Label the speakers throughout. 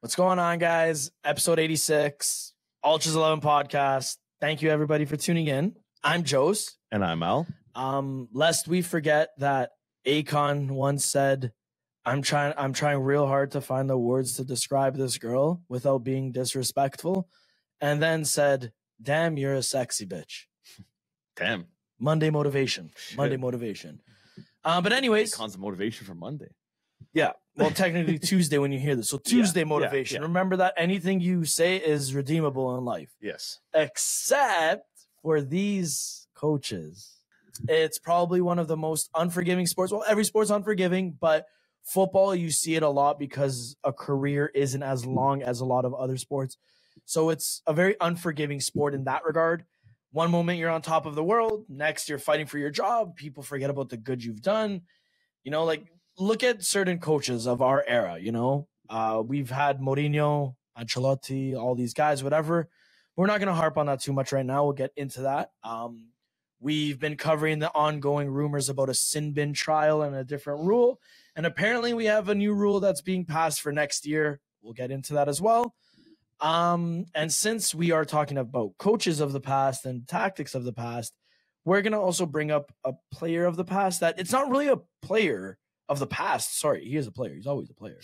Speaker 1: What's going on, guys? Episode 86, Ultras 11 podcast. Thank you, everybody, for tuning in. I'm Jose.
Speaker 2: And I'm Al.
Speaker 1: Lest we forget that Kean once said, I'm trying real hard to find the words to describe this girl without being disrespectful. And then said, damn, you're a sexy bitch.
Speaker 2: Damn.
Speaker 1: Monday motivation.
Speaker 2: Shit.
Speaker 1: Monday motivation. But anyways.
Speaker 2: Kean's motivation for Monday.
Speaker 1: Yeah. Well, technically Tuesday when you hear this. So Tuesday motivation.
Speaker 2: Yeah.
Speaker 1: Remember that anything you say is redeemable in life.
Speaker 2: Yes.
Speaker 1: Except for these coaches. It's probably one of the most unforgiving sports. Well, every sport's unforgiving, but football, you see it a lot because a career isn't as long as a lot of other sports. So it's a very unforgiving sport in that regard. One moment you're on top of the world. Next, you're fighting for your job. People forget about the good you've done. You know, like, look at certain coaches of our era, you know. We've had Mourinho, Ancelotti, all these guys, whatever. We're not going to harp on that too much right now. We'll get into that. We've been covering the ongoing rumors about a sin bin trial and a different rule. And apparently we have a new rule that's being passed for next year. We'll get into that as well. And since we are talking about coaches of the past and tactics of the past, we're going to also bring up a player of the past that it's not really a player of the past. Sorry, he is a player. He's always a player.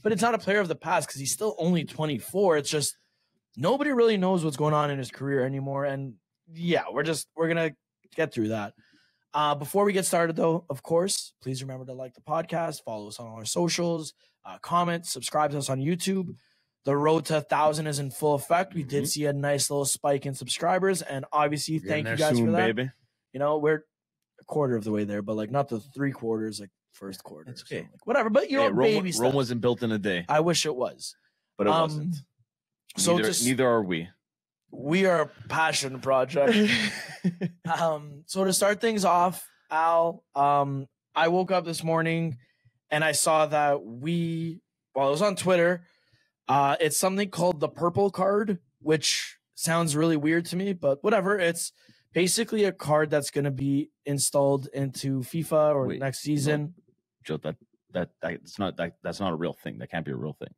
Speaker 1: But it's not a player of the past because he's still only 24. It's just nobody really knows what's going on in his career anymore. And yeah, we're going to get through that. Before we get started, though, of course, please remember to like the podcast, follow us on all our socials, comment, subscribe to us on YouTube. The road to 1,000 is in full effect. We did see a nice little spike in subscribers, and obviously, thank you guys for that. Baby. You know, we're a quarter of the way there, but like not the 3 quarters, like first quarter.
Speaker 2: It's okay.
Speaker 1: So, like, whatever, but you know, baby stuff.
Speaker 2: Rome wasn't built in a day.
Speaker 1: I wish it was,
Speaker 2: but it wasn't.
Speaker 1: So
Speaker 2: neither are we.
Speaker 1: We are a passion project. So to start things off, Al, I woke up this morning and I saw that it was on Twitter. It's something called the purple card, which sounds really weird to me, but whatever. It's basically a card that's going to be installed into FIFA or next season.
Speaker 2: No, Joe, that's not a real thing. That can't be a real thing.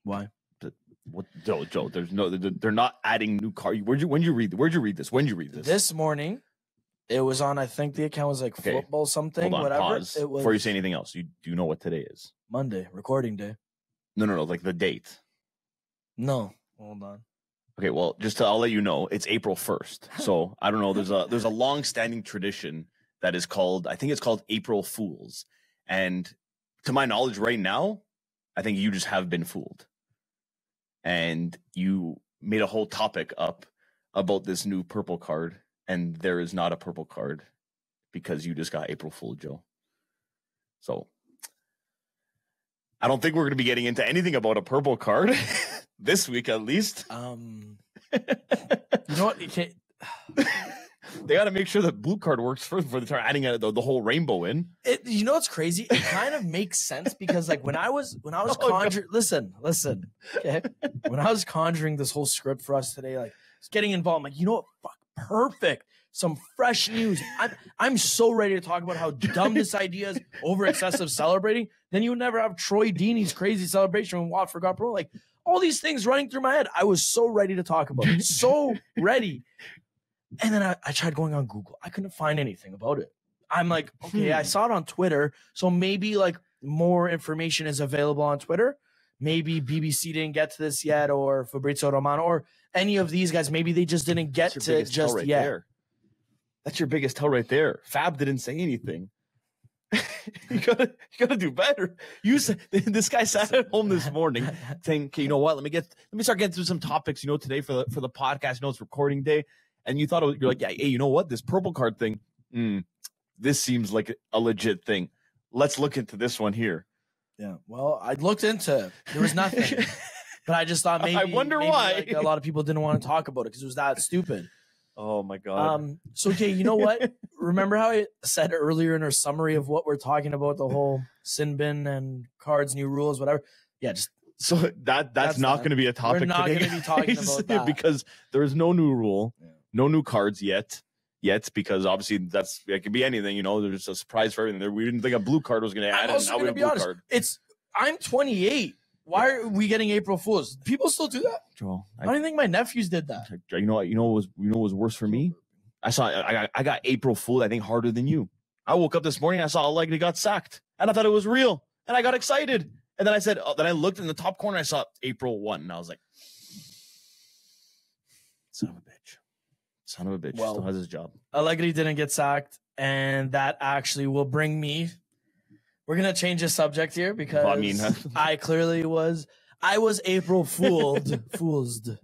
Speaker 1: Why?
Speaker 2: What, Joe? They're not adding new cards. Where'd you read this? When did you read this?
Speaker 1: This morning. It was on, I think the account was like football something,
Speaker 2: Hold on,
Speaker 1: whatever.
Speaker 2: pause.
Speaker 1: It was
Speaker 2: before you say anything else. Do you know what today is?
Speaker 1: Monday, recording day.
Speaker 2: No, like the date.
Speaker 1: No, hold on.
Speaker 2: Okay, well, I'll let you know. It's April 1st. So I don't know. There's a long-standing tradition that is called, I think it's called April Fools. And to my knowledge right now, I think you just have been fooled. And you made a whole topic up about this new purple card. And there is not a purple card because you just got April Fool, Joe. So I don't think we're going to be getting into anything about a purple card this week, at least.
Speaker 1: You know what? You can't...
Speaker 2: They got to make sure that blue card works first before they start adding the whole rainbow in.
Speaker 1: You know what's crazy? It kind of makes sense because, like, when I was conjuring, listen. Okay, when I was conjuring this whole script for us today, like, getting involved, I'm like, you know what? Fuck. Perfect. Some fresh news. I'm so ready to talk about how dumb this idea is over excessive celebrating. Then you would never have Troy Deeney's crazy celebration when Watford got pro. Like, all these things running through my head. I was so ready to talk about it. So ready. And then I tried going on Google. I couldn't find anything about it. I'm like, okay, I saw it on Twitter. So maybe like more information is available on Twitter. Maybe BBC didn't get to this yet, or Fabrizio Romano, or any of these guys. Maybe they just didn't get to it just yet. There.
Speaker 2: That's your biggest tell right there. Fab didn't say anything. you gotta do better. This guy sat at home this morning saying, okay, you know what? Let me start getting through some topics, you know, today for the podcast. You know, it's recording day. And you thought you're like, yeah, hey, you know what? This purple card thing, this seems like a legit thing. Let's look into this one here.
Speaker 1: Yeah, well, I looked into it. There was nothing. But I just thought maybe.
Speaker 2: I wonder why.
Speaker 1: Like, a lot of people didn't want to talk about it because it was that stupid.
Speaker 2: Oh, my God.
Speaker 1: So, okay, you know what? Remember how I said earlier in our summary of what we're talking about, the whole sin bin and cards, new rules, whatever? Yeah, just.
Speaker 2: So that's not going to be a topic today. We're not going to be talking about that. Because there is no new rule, no new cards yet, because obviously it could be anything, you know. There's a surprise for everything. We didn't think a blue card was going to add.
Speaker 1: I'm also going to be honest. I'm 28. Why are we getting April Fools? People still do that?
Speaker 2: Joel,
Speaker 1: I don't even think my nephews did that.
Speaker 2: You know what was worse for me? I got April Fool, I think, harder than you. I woke up this morning, I saw Allegri got sacked, and I thought it was real, and I got excited. And then I said, then I looked in the top corner, I saw April 1, and I was like, son of a bitch. Son of a bitch.
Speaker 1: Well,
Speaker 2: still has his job.
Speaker 1: Allegri didn't get sacked, and that actually will bring me. We're gonna change the subject here because I clearly was. I was April fooled. Folded.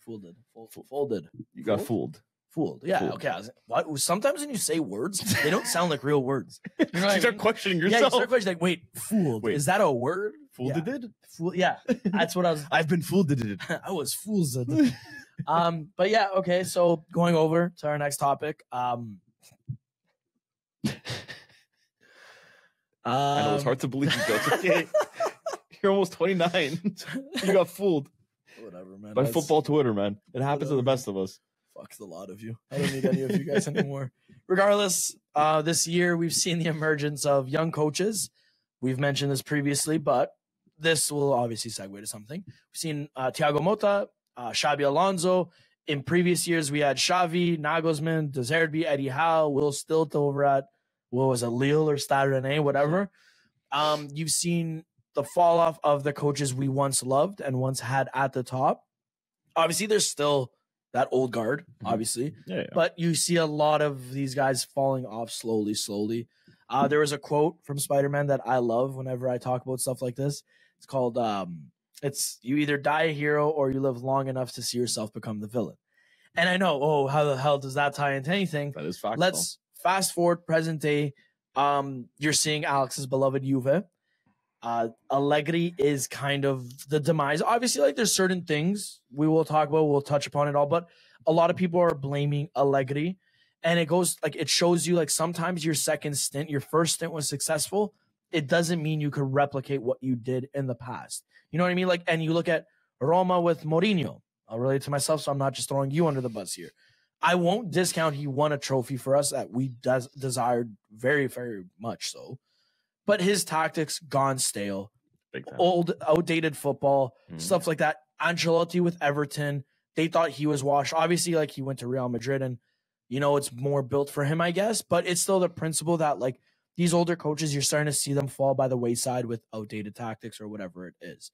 Speaker 2: You got fooled.
Speaker 1: Fooled. Yeah.
Speaker 2: Fooled.
Speaker 1: Okay. What? Sometimes when you say words, they don't sound like real words. You know what
Speaker 2: You start questioning yourself.
Speaker 1: Yeah, you start questioning. Like, wait, fooled.
Speaker 2: Wait.
Speaker 1: Is that a word?
Speaker 2: Fooled
Speaker 1: Yeah.
Speaker 2: did?
Speaker 1: Fool. Yeah. That's what I was.
Speaker 2: I've been fooled did.
Speaker 1: I was fooled. But yeah. Okay. So going over to our next topic.
Speaker 2: I know it's hard to believe, but it's okay. You're almost 29. You got fooled.
Speaker 1: Whatever, man.
Speaker 2: By football Twitter, man. It happens to the best of us.
Speaker 1: Fuck the lot of you. I don't need any of you guys anymore. Regardless, this year we've seen the emergence of young coaches. We've mentioned this previously, but this will obviously segue to something. We've seen Thiago Motta, Xabi Alonso. In previous years, we had Xavi, Nagelsmann, De Zerbi, Eddie Howe, Will Stilt over at, what was it, Lille or Stade Rennais, whatever. You've seen the fall off of the coaches we once loved and once had at the top. Obviously, there's still that old guard, obviously.
Speaker 2: Yeah.
Speaker 1: But you see a lot of these guys falling off slowly. There was a quote from Spider-Man that I love whenever I talk about stuff like this. It's called, it's you either die a hero or you live long enough to see yourself become the villain. And I know, how the hell does that tie into anything?
Speaker 2: That is factual.
Speaker 1: Let's fast forward present day. You're seeing Alex's beloved Juve. Allegri is kind of the demise. Obviously, like there's certain things we will talk about, we'll touch upon it all, but a lot of people are blaming Allegri, and it goes like it shows you like sometimes your first stint was successful. It doesn't mean you could replicate what you did in the past. You know what I mean? Like, and you look at Roma with Mourinho. I'll relate to myself, so I'm not just throwing you under the bus here. I won't discount he won a trophy for us that we desired very, very much so. But his tactics gone stale, old, outdated football, stuff like that. Ancelotti with Everton, they thought he was washed. Obviously, like he went to Real Madrid and, it's more built for him, I guess. But it's still the principle that like these older coaches, you're starting to see them fall by the wayside with outdated tactics or whatever it is.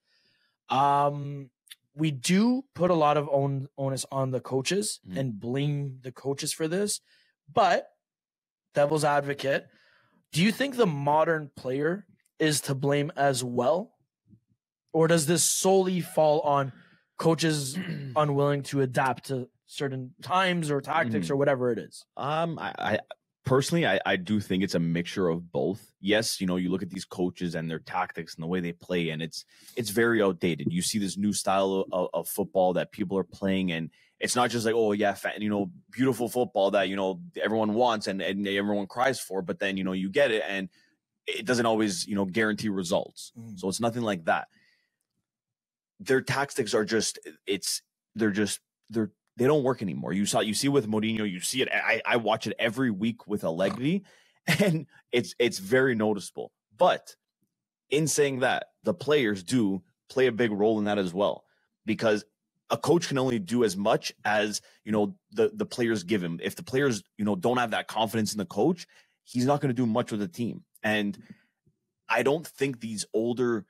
Speaker 1: We do put a lot of onus on the coaches and blame the coaches for this. But devil's advocate, do you think the modern player is to blame as well? Or does this solely fall on coaches unwilling to adapt to certain times or tactics or whatever it is?
Speaker 2: I personally, I do think it's a mixture of both. Yes, you look at these coaches and their tactics and the way they play, and it's very outdated. You see this new style of football that people are playing, and it's not just like, oh yeah, beautiful football that everyone wants and everyone cries for, but then you get it and it doesn't always guarantee results. So it's nothing like that. Their tactics are just they don't work anymore. You see with Mourinho, you see it. I watch it every week with Allegri, and it's very noticeable. But in saying that, the players do play a big role in that as well, because a coach can only do as much as the players give him. If the players don't have that confidence in the coach, he's not going to do much with the team. And I don't think these older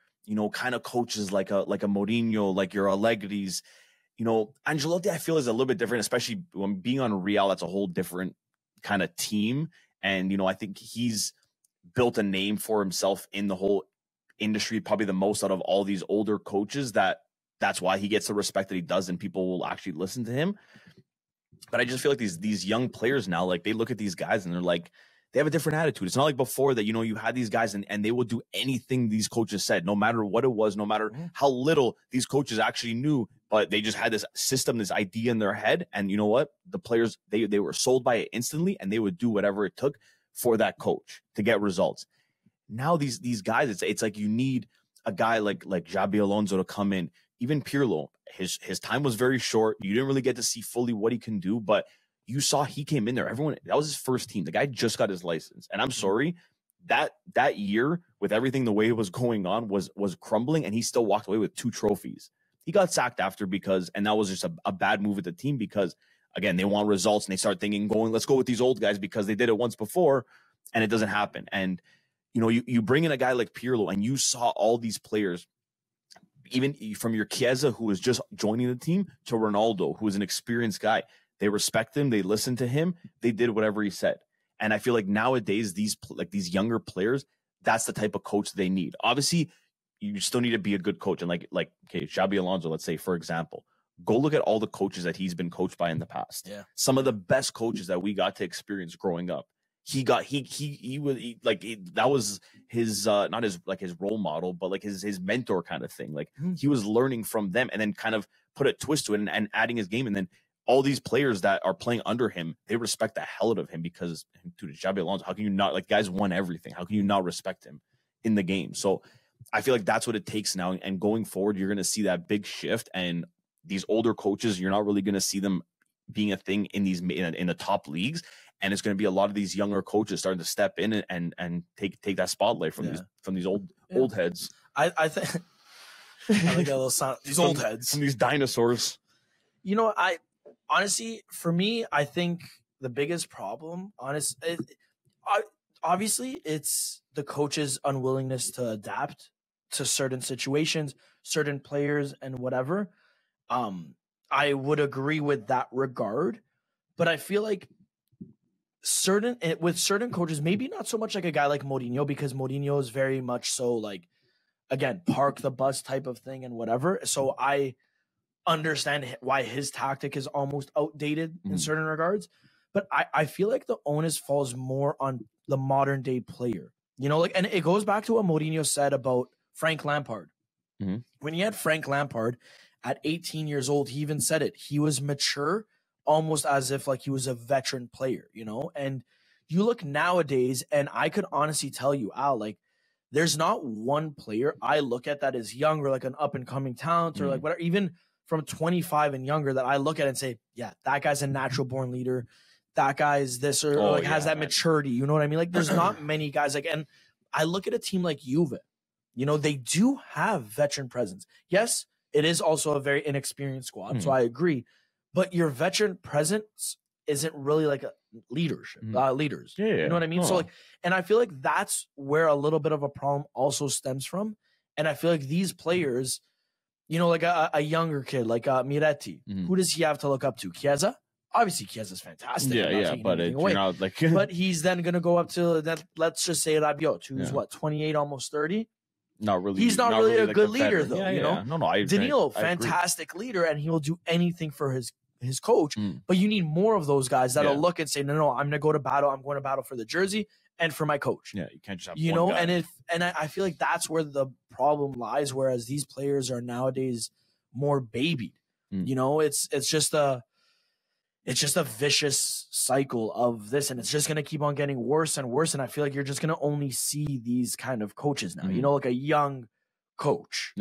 Speaker 2: kind of coaches like a Mourinho, like your Allegri's, Ancelotti, I feel is a little bit different, especially when being on Real. That's a whole different kind of team. And, I think he's built a name for himself in the whole industry, probably the most out of all these older coaches. That's why he gets the respect that he does, and people will actually listen to him. But I just feel like these young players now, like they look at these guys and they're like, they have a different attitude. It's not like before that, you had these guys and they would do anything these coaches said, no matter what it was, no matter how little these coaches actually knew, but they just had this system, this idea in their head. And you know what? The players, they were sold by it instantly, and they would do whatever it took for that coach to get results. Now these guys, it's like you need a guy like Xabi Alonso to come in. Even Pirlo, his time was very short. You didn't really get to see fully what he can do, but you saw he came in there. That was his first team. The guy just got his license. And I'm sorry, that year, with everything the way it was going on, was crumbling, and he still walked away with 2 trophies. He got sacked after and that was just a bad move at the team, because again, they want results and they start thinking, let's go with these old guys because they did it once before, and it doesn't happen. And you bring in a guy like Pirlo, and you saw all these players, even from your Chiesa, who was just joining the team, to Ronaldo, who was an experienced guy. They respect him. They listen to him. They did whatever he said. And I feel like nowadays, these younger players, that's the type of coach they need. Obviously, you still need to be a good coach. And okay, Xabi Alonso, let's say, for example, go look at all the coaches that he's been coached by in the past.
Speaker 1: Yeah.
Speaker 2: Some of the best coaches that we got to experience growing up. That was his not his role model, but his mentor kind of thing. He was learning from them, and then kind of put a twist to it and adding his game. And then all these players that are playing under him, they respect the hell out of him, because, dude, Xabi Alonso, how can you not, guys won everything. How can you not respect him in the game? So I feel like that's what it takes now. And going forward, you're going to see that big shift. And these older coaches, you're not really going to see them being a thing in the top leagues. And it's going to be a lot of these younger coaches starting to step in and take that spotlight from these old heads.
Speaker 1: I think I like that little sound. These old heads,
Speaker 2: from these dinosaurs.
Speaker 1: I honestly, for me, I think the biggest problem, obviously, it's the coach's unwillingness to adapt to certain situations, certain players, and whatever. I would agree with that regard, but I feel like with certain coaches, maybe not so much like a guy like Mourinho, because Mourinho is very much so again, park the bus type of thing and whatever. So I understand why his tactic is almost outdated in certain regards, but I feel like the onus falls more on the modern day player, and it goes back to what Mourinho said about Frank Lampard.
Speaker 2: Mm-hmm.
Speaker 1: When he had Frank Lampard at 18 years old, he even said it. He was mature, almost as if he was a veteran player, and you look nowadays, and I could honestly tell you, Al, there's not one player I look at that is young, or an up and coming talent, or whatever, even from 25 and younger, that I look at and say, yeah, that guy's a natural born leader. That guy's this, or has that maturity. You know what I mean? There's not many guys and I look at a team like Juve, they do have veteran presence. Yes, it is also a very inexperienced squad. So I agree. But your veteran presence isn't really a leadership, leaders.
Speaker 2: Yeah,
Speaker 1: you know what I mean?
Speaker 2: Oh.
Speaker 1: So and I feel like that's where a little bit of a problem also stems from. And I feel like these players, a younger kid like Miretti, who does he have to look up to? Chiesa? Obviously, Chiesa's fantastic.
Speaker 2: Yeah, but you're not
Speaker 1: but he's then going to go up to that. Let's just say Rabiot, who's 28, almost 30.
Speaker 2: Not really.
Speaker 1: He's not really a good leader, though.
Speaker 2: Yeah. No,
Speaker 1: Danilo, fantastic leader, and he will do anything for his coach. But you need more of those guys that'll look and say, no, I'm going to go to battle. I'm going to battle for the jersey and for my coach.
Speaker 2: Yeah, you can't just have one guy.
Speaker 1: And I feel like that's where the problem lies. Whereas these players are nowadays more babied. It's just a vicious cycle of this, and it's just going to keep on getting worse and worse. And I feel like you're just going to only see these kind of coaches now, a young coach,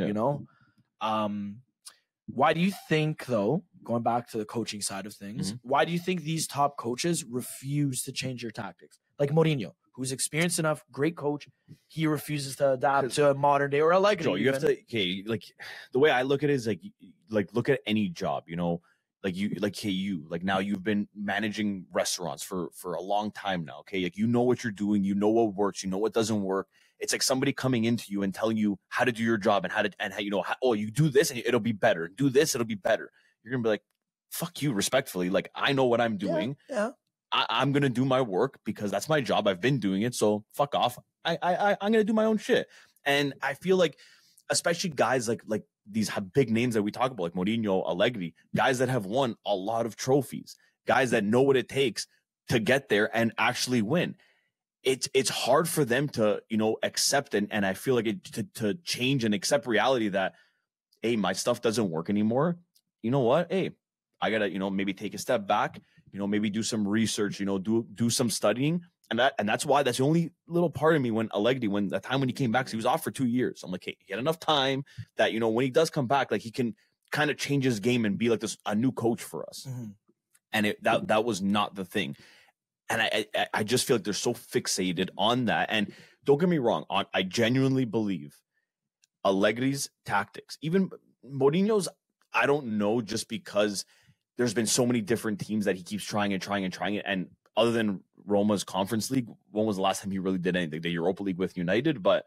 Speaker 1: why do you think, though, going back to the coaching side of things, why do you think these top coaches refuse to change their tactics? Like Mourinho, who's experienced enough, great coach, he refuses to adapt to a modern day or a Allegri.
Speaker 2: Joe, you have to, the way I look at it is look at any job, now you've been managing restaurants for a long time now. Okay. You know what you're doing. You know what works. You know what doesn't work. It's like somebody coming into you and telling you how to do your job and how you do this and it'll be better. Do this, it'll be better. You're going to be like, fuck you, respectfully. I know what I'm doing.
Speaker 1: Yeah.
Speaker 2: I'm going to do my work because that's my job. I've been doing it. So fuck off. I'm going to do my own shit. And I feel like, especially guys like these big names that we talk about, like Mourinho, Allegri, guys that have won a lot of trophies, guys that know what it takes to get there and actually win. It's hard for them to, accept and I feel like to change and accept reality that, hey, my stuff doesn't work anymore. You know what? Hey, I gotta, maybe take a step back, maybe do some research, do some studying. And that's why that's the only little part of me when Allegri, when he came back, he was off for 2 years. I'm like, hey, he had enough time that, when he does come back, he can kind of change his game and be a new coach for us. And that was not the thing. And I just feel like they're so fixated on that. And don't get me wrong. I genuinely believe Allegri's tactics, even Mourinho's, I don't know, just because there's been so many different teams that he keeps trying and trying and trying it. And other than Roma's Conference League, when was the last time he really did anything? The Europa League with United, but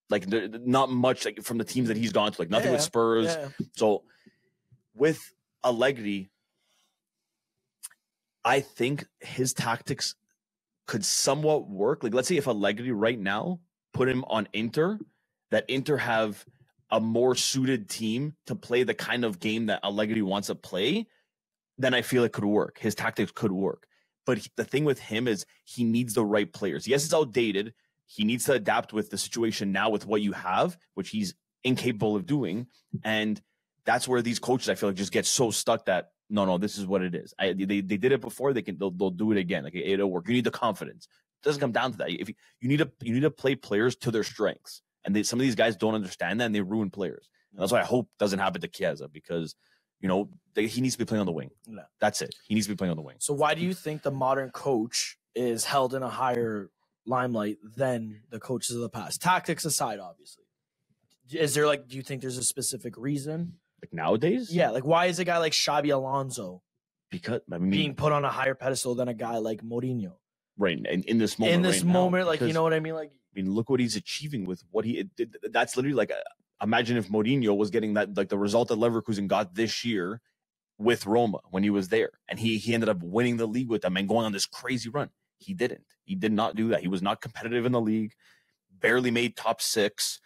Speaker 2: like not much like from the teams that he's gone to, like nothing with Spurs. Yeah. So with Allegri, I think his tactics could somewhat work. Like, let's say if Allegri right now put him on Inter, that Inter have a more suited team to play the kind of game that Allegri wants to play, then I feel it could work. His tactics could work. But the thing with him is he needs the right players. Yes, it's outdated. He needs to adapt with the situation now with what you have, which he's incapable of doing. And that's where these coaches, I feel like, just get so stuck that, no, this is what it is. They did it before. They'll do it again. Like, it'll work. You need the confidence. It doesn't come down to that. If you need to play players to their strengths. And some of these guys don't understand that, and they ruin players. And that's why I hope doesn't happen to Chiesa, because, he needs to be playing on the wing. Yeah. That's it. He needs to be playing on the wing.
Speaker 1: So why do you think the modern coach is held in a higher limelight than the coaches of the past? Tactics aside, obviously. Is there do you think there's a specific reason?
Speaker 2: Like nowadays?
Speaker 1: Yeah. Like, why is a guy like Xabi Alonso being put on a higher pedestal than a guy like Mourinho?
Speaker 2: Right. And in this moment.
Speaker 1: In this moment, you know what I mean? Like,
Speaker 2: look what he's achieving with what he did. That's literally like, imagine if Mourinho was getting that, like the result that Leverkusen got this year with Roma when he was there. And he ended up winning the league with them and going on this crazy run. He didn't. He did not do that. He was not competitive in the league, barely made top 6,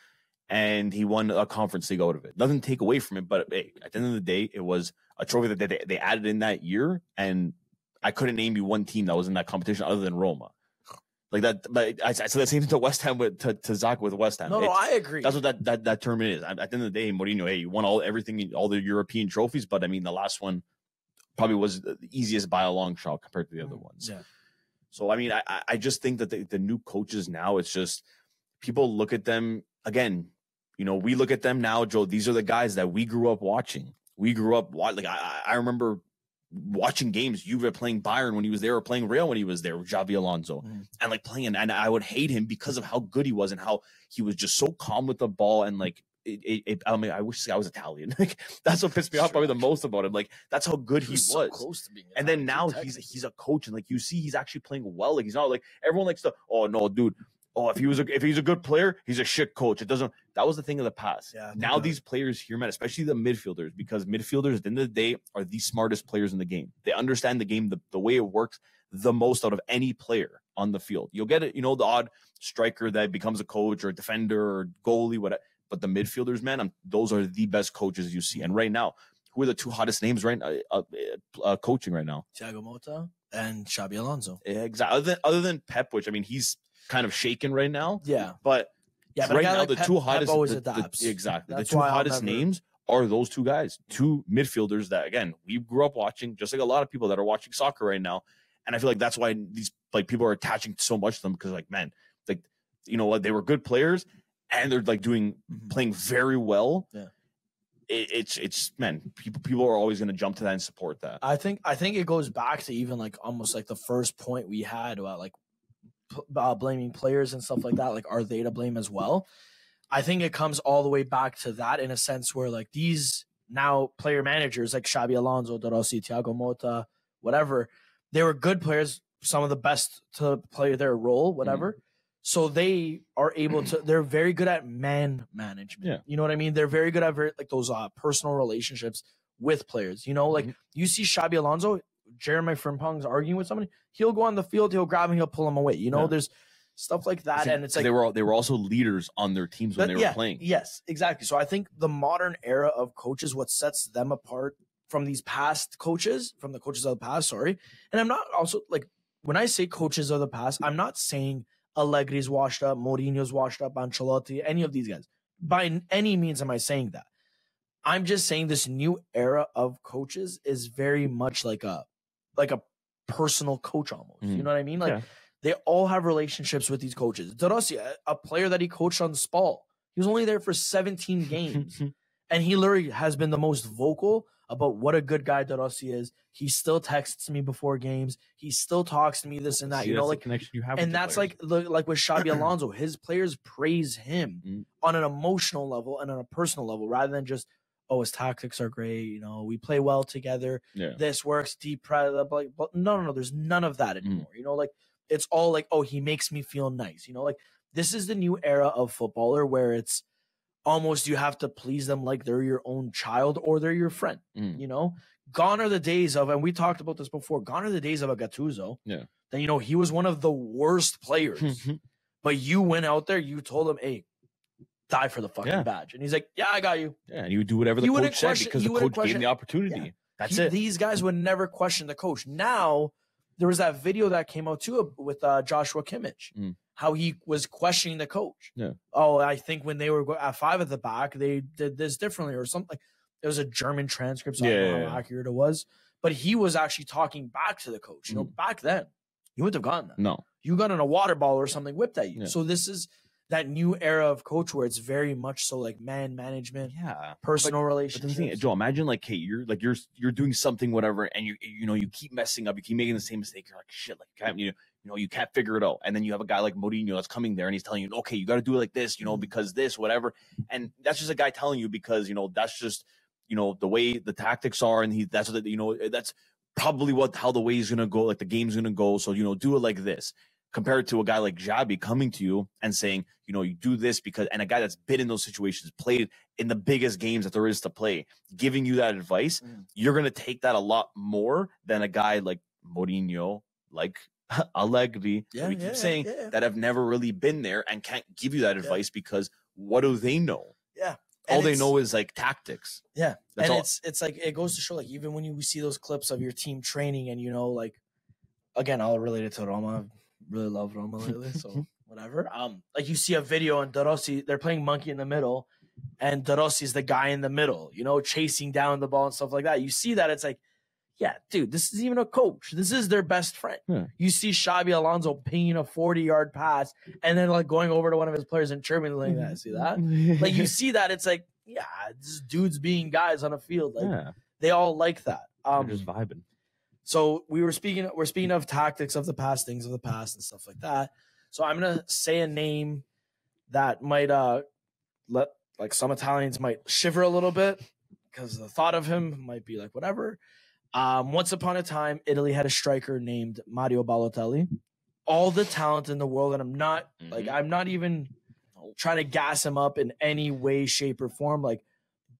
Speaker 2: and he won a Conference League out of it. Nothing to take away from it, but hey, at the end of the day, it was a trophy that they added in that year. And I couldn't name you one team that was in that competition other than Roma. Like that, but I said the same thing to West Ham to Zach with West Ham.
Speaker 1: No, I agree.
Speaker 2: That's what that term is. At the end of the day, Mourinho, hey, you won all the European trophies, but I mean, the last one probably was the easiest by a long shot compared to the other ones.
Speaker 1: Yeah.
Speaker 2: So I mean, I just think that the new coaches now, it's just people look at them again. We look at them now, Joe. These are the guys that we grew up watching. We grew up like I remember watching games. You were playing Bayern when he was there, or playing Real when he was there with Xabi Alonso, and like playing. And I would hate him because of how good he was and how he was just so calm with the ball. And like, I mean, I wish I was Italian. Like, that's what pissed me off probably the most about him. Like, that's how good he was.
Speaker 1: So close to being
Speaker 2: and then now he's a coach, and like you see, he's actually playing well. Like, he's not like everyone likes to. Oh no, dude. Oh, if he's a good player, he's a shit coach. It doesn't. That was the thing of the past. Yeah, now these players here, man, especially the midfielders, because midfielders at the end of the day are the smartest players in the game. They understand the game, the way it works the most out of any player on the field. You'll get it, the odd striker that becomes a coach or a defender or goalie, whatever. But the midfielders, man, those are the best coaches you see. And right now, who are the two hottest names right coaching right now?
Speaker 1: Thiago Motta and Xabi Alonso.
Speaker 2: Exactly. Other than Pep, which I mean, he's kind of shaken right now.
Speaker 1: Yeah.
Speaker 2: But right now, the two hottest
Speaker 1: exactly.
Speaker 2: The two hottest names are those two guys, two midfielders that, again, we grew up watching, just like a lot of people that are watching soccer right now. And I feel like that's why these people are attaching so much to them, because like, man, like, what, they were good players and they're like playing very well.
Speaker 1: Yeah.
Speaker 2: It's man, people are always going to jump to that and support that.
Speaker 1: I think it goes back to even like almost like the first point we had about like blaming players and stuff like that. Like, are they to blame as well? I think it comes all the way back to that, in a sense where like these now player managers like Xabi Alonso, De Rossi, Thiago Motta, whatever, they were good players, some of the best to play their role, whatever. So they are able to, they're very good at man management.
Speaker 2: Yeah.
Speaker 1: You know what I mean? They're very good at those personal relationships with players. Like you see Xabi Alonso, Jeremy Frimpong's arguing with somebody, he'll go on the field, he'll grab him, he'll pull him away. There's stuff like that, and it's like
Speaker 2: they were also leaders on their teams when they were playing.
Speaker 1: Yes, exactly. So I think the modern era of coaches, what sets them apart from these past coaches, from the coaches of the past, sorry. And I'm not also like, when I say coaches of the past, I'm not saying Allegri's washed up, Mourinho's washed up, Ancelotti, any of these guys. By any means am I saying that. I'm just saying this new era of coaches is very much like a personal coach almost. You know what I mean? Like, they all have relationships with these coaches. De Rossi, a player that he coached on Spal, he was only there for 17 games. And he literally has been the most vocal about what a good guy De Rossi is. He still texts me before games. He still talks to me this and that.
Speaker 3: See,
Speaker 1: You know,
Speaker 3: that's the
Speaker 1: like
Speaker 3: connection you have.
Speaker 1: and
Speaker 3: with
Speaker 1: that's
Speaker 3: the players.
Speaker 1: like with Xabi Alonso, his players praise him on an emotional level and on a personal level rather than just, oh, his tactics are great. You know, we play well together.
Speaker 2: Yeah.
Speaker 1: This works deep press. Like, no. There's none of that anymore. You know, like it's all like, oh, he makes me feel nice. You know, like this is the new era of footballer where it's almost you have to please them like they're your own child or they're your friend. You know, gone are the days of, and we talked about this before. Gone are the days of a Gattuso.
Speaker 2: Yeah.
Speaker 1: That, you know, he was one of the worst players, but you went out there, you told him, hey, die for the fucking badge. And he's like, yeah, I got you.
Speaker 2: Yeah, and you would do whatever the coach said because the coach gave him the opportunity. Yeah. That's it.
Speaker 1: These guys would never question the coach. Now, there was that video that came out too with Joshua Kimmich, how he was questioning the coach.
Speaker 2: Yeah.
Speaker 1: Oh, I think when they were at 5 at the back, they did this differently or something. It was a German transcript, so I don't know how accurate it was. But he was actually talking back to the coach. You know, back then, you wouldn't have gotten that.
Speaker 2: No.
Speaker 1: You got in a water ball or something whipped at you.
Speaker 2: Yeah.
Speaker 1: So this is that new era of coach where it's very much so like man management, personal relationships.
Speaker 2: But the thing, Joe, imagine like, hey, you're doing something, whatever, and you keep messing up, you keep making the same mistake. You're like, shit, like you can't figure it out. And then you have a guy like Mourinho that's coming there and he's telling you, okay, you got to do it like this, because this, whatever. And that's just a guy telling you because that's just the way the tactics are, and that's probably how the way he's gonna go, like the game's gonna go. So do it like this. Compared to a guy like Xabi coming to you and saying, you do this because, and a guy that's been in those situations, played in the biggest games that there is to play, giving you that advice, you're going to take that a lot more than a guy like Mourinho, like Allegri, we keep saying, that have never really been there and can't give you that advice because what do they know?
Speaker 1: Yeah.
Speaker 2: All they know is like tactics.
Speaker 1: Yeah. That's and it's like, it goes to show, like, even when you see those clips of your team training and, like, again, I'll relate it to Roma. Really love Roma lately, so whatever. Like you see a video on De Rossi, they're playing monkey in the middle, and De Rossi's the guy in the middle, chasing down the ball and stuff like that. You see that, it's like, yeah, dude, this is even a coach. This is their best friend. Yeah. You see Xabi Alonso pinging a 40-yard pass and then like going over to one of his players and chirping like that. See that? Like you see that, it's like, yeah, this dudes being guys on a field. Like they all like that.
Speaker 3: They're just vibing.
Speaker 1: So we're speaking of tactics of the past, things of the past and stuff like that. So I'm going to say a name that might let like some Italians might shiver a little bit because the thought of him might be like whatever. Once upon a time, Italy had a striker named Mario Balotelli. All the talent in the world, and I'm not even trying to gas him up in any way, shape, or form. Like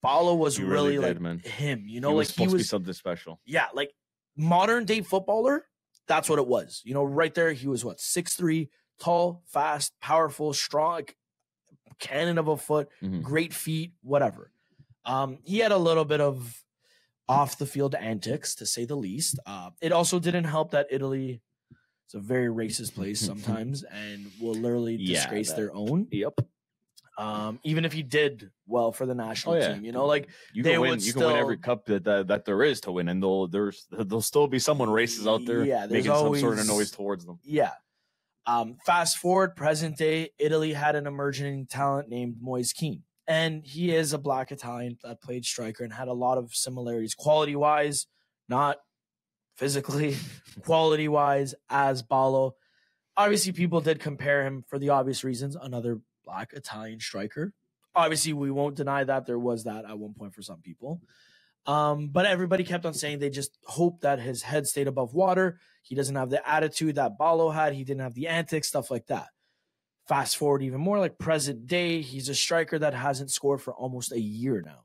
Speaker 1: Balo was really like him,
Speaker 2: he was supposed to be something special.
Speaker 1: Yeah, like modern day footballer, that's what it was. Right there, he was 6'3", tall, fast, powerful, strong, cannon of a foot, great feet, whatever. He had a little bit of off the field antics, to say the least. It also didn't help that Italy is a very racist place sometimes and will literally disgrace their own.
Speaker 2: Yep.
Speaker 1: Even if he did well for the national team, like
Speaker 2: you can win every cup that there is to win, and there'll still be someone racist out there making some sort of noise towards them.
Speaker 1: Yeah. Fast forward, present day, Italy had an emerging talent named Moise Kean, and he is a black Italian that played striker and had a lot of similarities, quality wise, not physically, quality wise, as Balo. Obviously, people did compare him for the obvious reasons. Another black Italian striker. Obviously, we won't deny that there was that at one point for some people. But everybody kept on saying they just hope that his head stayed above water. He doesn't have the attitude that Balo had. He didn't have the antics, stuff like that. Fast forward even more, like present day, he's a striker that hasn't scored for almost a year now.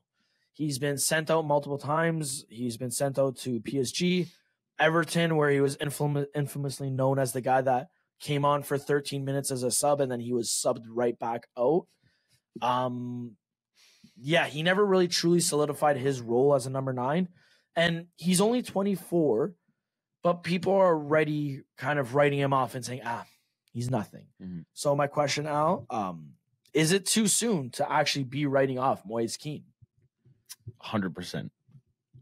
Speaker 1: He's been sent out multiple times. He's been sent out to PSG, Everton, where he was infamously known as the guy that came on for 13 minutes as a sub, and then he was subbed right back out. He never really truly solidified his role as a number 9. And he's only 24, but people are already kind of writing him off and saying, he's nothing. So my question, Al, is it too soon to actually be writing off Moise Kean?
Speaker 2: 100%.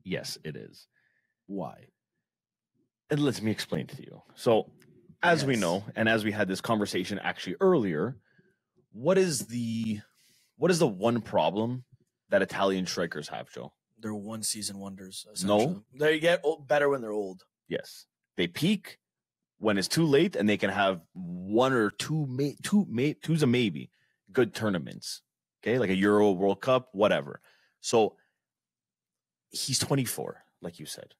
Speaker 2: Yes, it is.
Speaker 1: Why?
Speaker 2: And let me explain to you. So, as we know, and as we had this conversation actually earlier, what is the one problem that Italian strikers have, Joe?
Speaker 1: They're one-season wonders,
Speaker 2: No.
Speaker 1: essentially. They get better when they're old.
Speaker 2: Yes. They peak when it's too late, and they can have one or two's a maybe good tournaments. Okay, like a Euro, World Cup, whatever. So he's 24, like you said.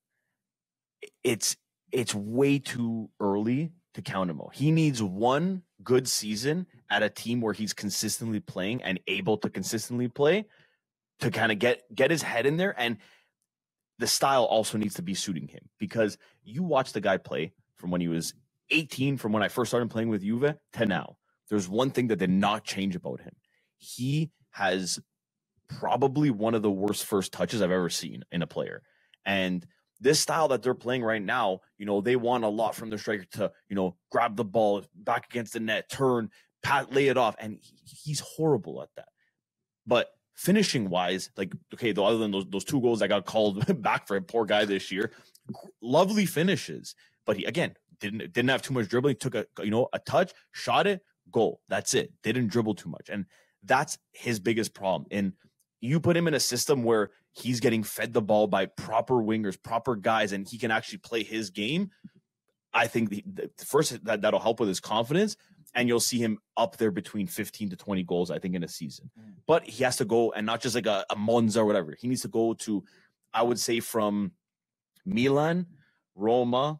Speaker 2: It's way too early to count him out. He needs one good season at a team where he's consistently playing and able to consistently play to kind of get his head in there. And the style also needs to be suiting him, because you watch the guy play from when he was 18, from when I first started playing with Juve to now. There's one thing that did not change about him. He has probably one of the worst first touches I've ever seen in a player. And this style that they're playing right now, they want a lot from their striker to, grab the ball back against the net, turn, lay it off. And he's horrible at that. But finishing wise, like, okay, though, other than those 2 goals that got called back for a poor guy this year, lovely finishes. But he, again, didn't have too much dribbling, took a touch, shot it, goal. That's it. Didn't dribble too much. And that's his biggest problem. And you put him in a system where he's getting fed the ball by proper wingers, proper guys, and he can actually play his game. I think the first that'll help with his confidence, and you'll see him up there between 15 to 20 goals, I think, in a season. But he has to go, and not just like a Monza or whatever. He needs to go to, I would say, from Milan, Roma.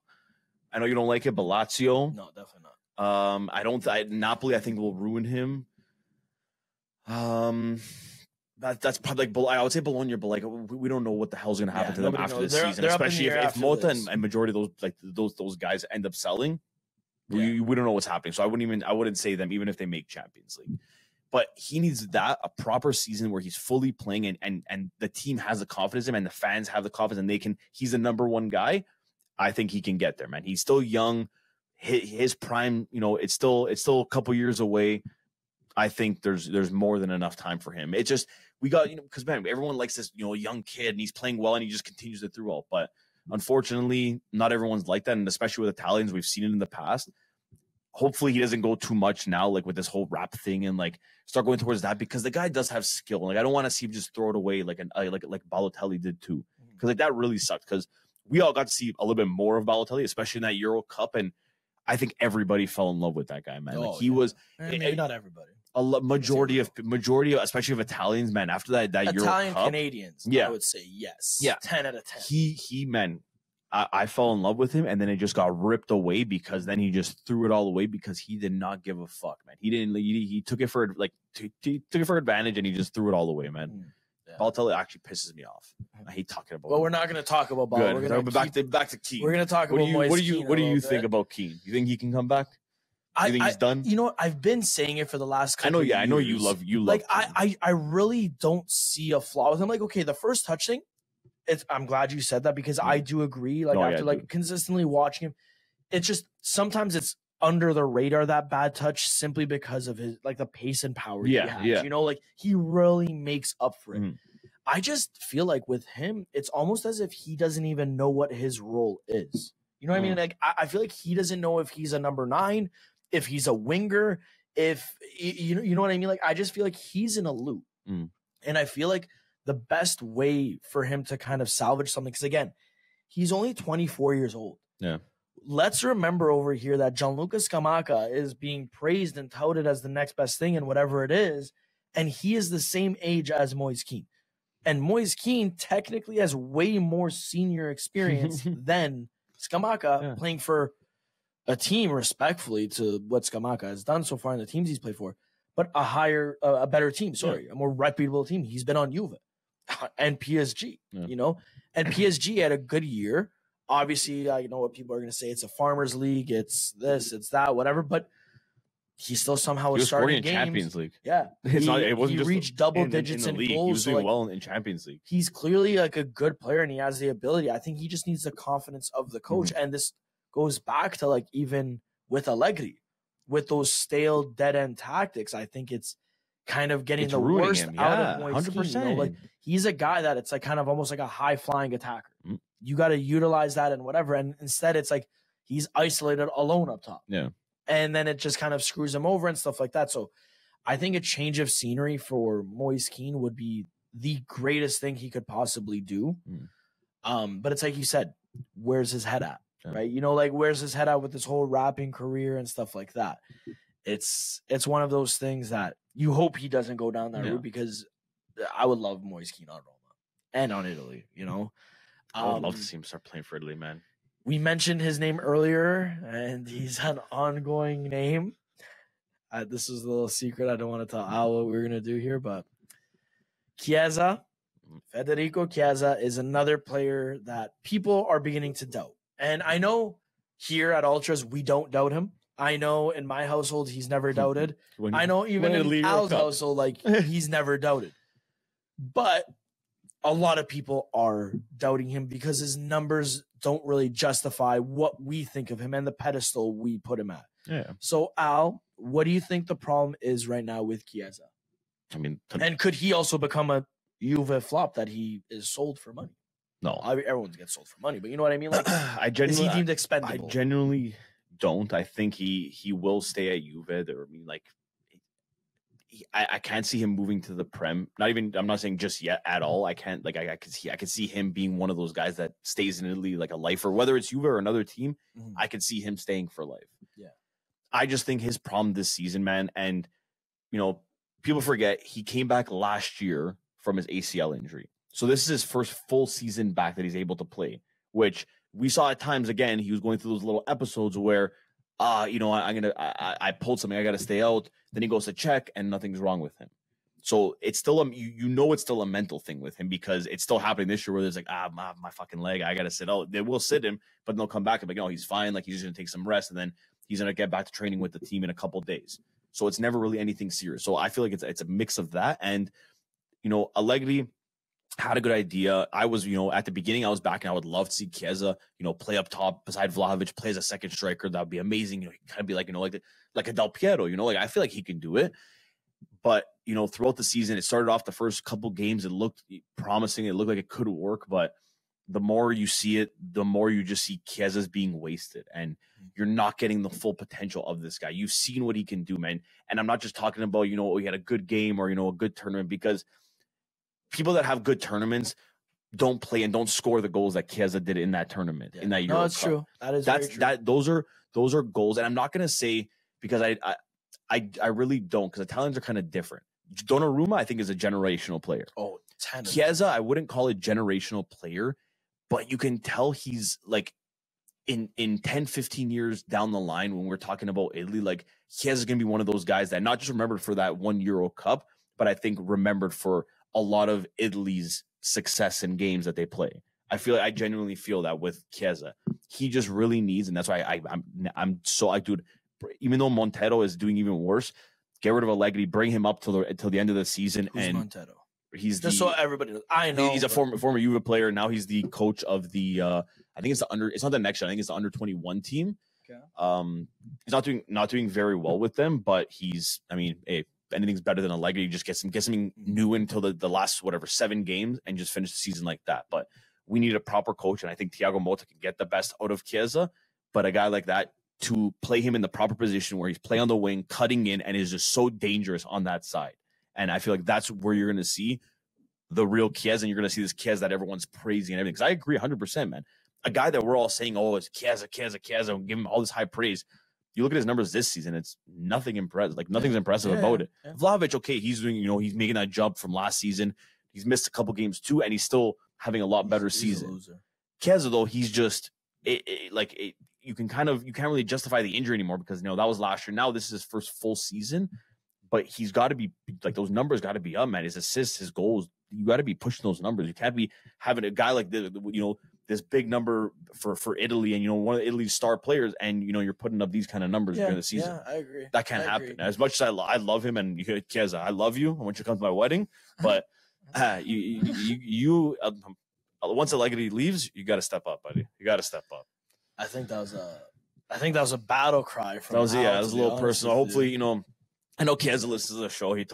Speaker 2: I know you don't like it, but Lazio.
Speaker 1: No, definitely not.
Speaker 2: Napoli, I think, will ruin him. That's probably like, I would say Bologna, but like we don't know what the hell's going to happen to them after this season, especially if Motta and majority of those guys end up selling. We don't know what's happening, so I wouldn't say them even if they make Champions League. But he needs a proper season where he's fully playing and the team has the confidence in him and the fans have the confidence and he's the number one guy. I think he can get there, man. He's still young. His prime, it's still a couple years away. I think there's more than enough time for him. It's just, we got, because, man, everyone likes this, young kid, and he's playing well and he just continues it throughout. But unfortunately, not everyone's like that. And especially with Italians, we've seen it in the past. Hopefully he doesn't go too much now, like with this whole rap thing, and like start going towards that, because the guy does have skill. Like, I don't want to see him just throw it away like Balotelli did too. Because like that really sucked, because we all got to see a little bit more of Balotelli, especially in that Euro Cup. And I think everybody fell in love with that guy, man. Like, he was,
Speaker 1: maybe not everybody.
Speaker 2: A majority, especially of Italians, man. After that Euro
Speaker 1: Italian
Speaker 2: Cup,
Speaker 1: Canadians, I would say yes. Yeah, 10 out of 10.
Speaker 2: He man, I fell in love with him, and then it just got ripped away, because then he just threw it all away because he did not give a fuck, man. He didn't. He took it for he took it for advantage, and he just threw it all away, man. Yeah. Balotelli actually pisses me off. I hate talking about.
Speaker 1: Well, we're not going to talk about Balotelli. We're going
Speaker 2: to back to Kean.
Speaker 1: We're going to talk about Moise.
Speaker 2: What do you think about Kean? You think he can come back? You think he's done?
Speaker 1: You know what? I've been saying it for the last couple of years.
Speaker 2: I know you love
Speaker 1: like Kean. I really don't see a flaw with him. Like, okay, the first touch thing, I'm glad you said that, because I do agree. Like, after consistently watching him, it's just sometimes it's under the radar, that bad touch, simply because of his the pace and power he has. Yeah. He really makes up for it. Mm-hmm. I just feel like with him, it's almost as if he doesn't even know what his role is. You know what I mean? Like, I feel like he doesn't know if he's a number 9, if he's a winger, if you know what I mean? Like, I just feel like he's in a loop. And I feel like the best way for him to kind of salvage something, because again, he's only 24 years old.
Speaker 2: Yeah.
Speaker 1: Let's remember over here that Gianluca Scamacca is being praised and touted as the next best thing and whatever it is. And he is the same age as Moise Kean. And Moise Kean technically has way more senior experience than Scamacca, playing for a team, respectfully to what Scamacca has done so far in the teams he's played for, but a better team, a more reputable team. He's been on Juve and PSG, and PSG had a good year. Obviously, you know what people are going to say. It's a farmers league. It's this, it's that, whatever, but he still somehow was starting games.
Speaker 2: Champions League.
Speaker 1: Yeah.
Speaker 2: It wasn't
Speaker 1: he
Speaker 2: just
Speaker 1: reached double digits in
Speaker 2: league.
Speaker 1: goals.
Speaker 2: He was doing well in Champions League.
Speaker 1: He's clearly like a good player, and he has the ability. I think he just needs the confidence of the coach. And this goes back to like even with Allegri, with those stale dead end tactics. I think it's kind of getting the worst out of Moise 100%. Like, he's a guy that it's like kind of almost like a high flying attacker. You got to utilize that and whatever. And instead it's like he's isolated alone up top.
Speaker 2: Yeah.
Speaker 1: And then it just kind of screws him over and stuff like that. So I think a change of scenery for Moise Kean would be the greatest thing he could possibly do. But it's like you said, where's his head at? Right? You know, like where's his head at with this whole rapping career and stuff like that? It's one of those things that you hope he doesn't go down that route, because I would love Moise Kean on Roma and on Italy, you know.
Speaker 2: I would love to see him start playing for Italy, man.
Speaker 1: We mentioned his name earlier, and he's an ongoing name. This is a little secret. I don't want to tell Al what we're going to do here, but Chiesa, Federico Chiesa, is another player that people are beginning to doubt. And I know here at Ultras, we don't doubt him. I know in my household, he's never doubted. I know even in Al's household, like, he's never doubted. But a lot of people are doubting him because his numbers don't really justify what we think of him and the pedestal we put him at.
Speaker 2: Yeah.
Speaker 1: So, Al, what do you think the problem is right now with Chiesa?
Speaker 2: I mean,
Speaker 1: and could he also become a Juve flop that he is sold for money?
Speaker 2: No.
Speaker 1: Everyone gets sold for money, but you know what I mean? Like, is he deemed expendable?
Speaker 2: I genuinely don't. I think he will stay at Juve. I mean, like, I can't see him moving to the Prem. I'm not saying just yet at all. I can't, like, I could see him being one of those guys that stays in Italy like a lifer, whether it's Juve or another team. I could see him staying for life.
Speaker 1: Yeah.
Speaker 2: I just think his problem this season, man, and you know, people forget he came back last year from his ACL injury. So this is his first full season back that he's able to play, which we saw at times. Again, he was going through those little episodes where, you know, I pulled something, I got to stay out. Then he goes to check and nothing's wrong with him. So it's still it's still a mental thing with him, because it's still happening this year where there's like, my fucking leg, I got to sit out. They will sit him, but they'll come back and be like, no, he's fine. Like, he's just going to take some rest, and then he's going to get back to training with the team in a couple of days. So it's never really anything serious. So I feel like it's a mix of that. And, you know, Allegri had a good idea. I was, you know, at the beginning, I was back and I would love to see Chiesa, you know, play up top beside Vlahovic, play as a second striker. That would be amazing. You know, he kind of be like, you know, like a Del Piero, you know, like I feel like he can do it. But, you know, throughout the season, it started off the first couple games, it looked promising. It looked like it could work, but the more you see it, the more you just see Chiesa's being wasted, and you're not getting the full potential of this guy. You've seen what he can do, man. And I'm not just talking about, you know, he had a good game or, you know, a good tournament, because people that have good tournaments don't play and don't score the goals that Chiesa did in that tournament, in that Euro
Speaker 1: Cup. That's true. That's
Speaker 2: true. Those are goals. And I'm not going to say, because I really don't, because Italians are kind of different. Donnarumma, I think, is a generational player.
Speaker 1: Oh,
Speaker 2: Chiesa, I wouldn't call it generational player, but you can tell he's like in 10, 15 years down the line, when we're talking about Italy, like Chiesa's going to be one of those guys that not just remembered for that one Euro Cup, but I think remembered for a lot of Italy's success in games that they play. I genuinely feel that with Chiesa. He just really needs, and that's why I'm so like, dude, even though Montero is doing even worse, get rid of Allegri, bring him up till the end of the season.
Speaker 1: Who's
Speaker 2: and
Speaker 1: Montero?
Speaker 2: He's
Speaker 1: just so everybody knows. I know
Speaker 2: he's a former Juve player. Now he's the coach of the I think it's not the next year. I think it's the under 21 team. Okay. He's not doing very well with them, but he's, I mean, hey, anything's better than Allegri. You just get something new until the last 7 games and just finish the season like that. But we need a proper coach, and I think Thiago Motta can get the best out of Chiesa. But a guy like that, to play him in the proper position where he's playing on the wing, cutting in, and is just so dangerous on that side. And I feel like that's where you're going to see the real Chiesa, and you're going to see this Chiesa that everyone's praising and everything. Because I agree 100%, man. A guy that we're all saying, oh, it's Chiesa, and give him all this high praise. You look at his numbers this season, it's nothing impressive. Like, nothing's impressive about it. Yeah. Vlahovic, okay, he's doing, he's making that jump from last season. He's missed a couple games too, and he's still having a lot better season. Chiesa, though, he's just you can't really justify the injury anymore, because that was last year. Now this is his first full season, but he's got to be like, those numbers got to be up, man. His assists, his goals, you got to be pushing those numbers. You can't be having a guy like this big number for Italy, and one of Italy's star players, and you're putting up these kind of numbers during the season.
Speaker 1: Yeah, I agree.
Speaker 2: That can't happen. As much as I love him, and Chiesa, I love you. I want you to come to my wedding, but once Allegri leaves, you got to step up, buddy. You got to step up.
Speaker 1: I think that was a battle cry from.
Speaker 2: That was a little personal. Hopefully, I know Chiesa listens to the show. We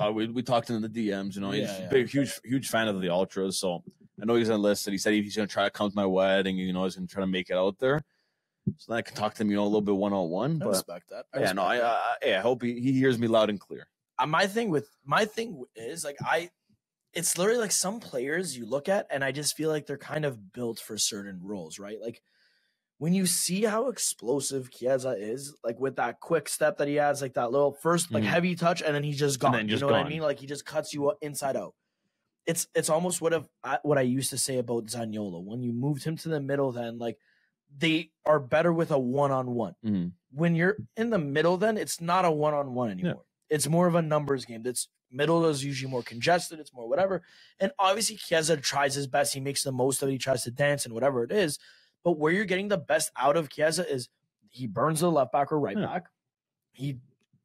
Speaker 2: talked in the DMs. He's a big, huge fan of the Ultras. So I know he's gonna listen. He said he's gonna try to come to my wedding. He's gonna try to make it out there. So then I can talk to him, a little bit one-on-one.
Speaker 1: I respect that.
Speaker 2: I hope he hears me loud and clear.
Speaker 1: My thing is, like, it's literally like some players you look at, and I just feel like they're kind of built for certain roles, right? Like when you see how explosive Chiesa is, like with that quick step that he has, like that little first like heavy touch, and then he's just gone. You know what I mean? Like he just cuts you inside out. It's almost what I used to say about Zaniolo. When you moved him to the middle, then like they are better with a one-on-one. When you're in the middle, then it's not a one-on-one anymore. Yeah. It's more of a numbers game. That's middle is usually more congested. It's more whatever. And obviously Chiesa tries his best. He makes the most of it. He tries to dance and whatever it is. But where you're getting the best out of Chiesa is he burns the left back or right back. He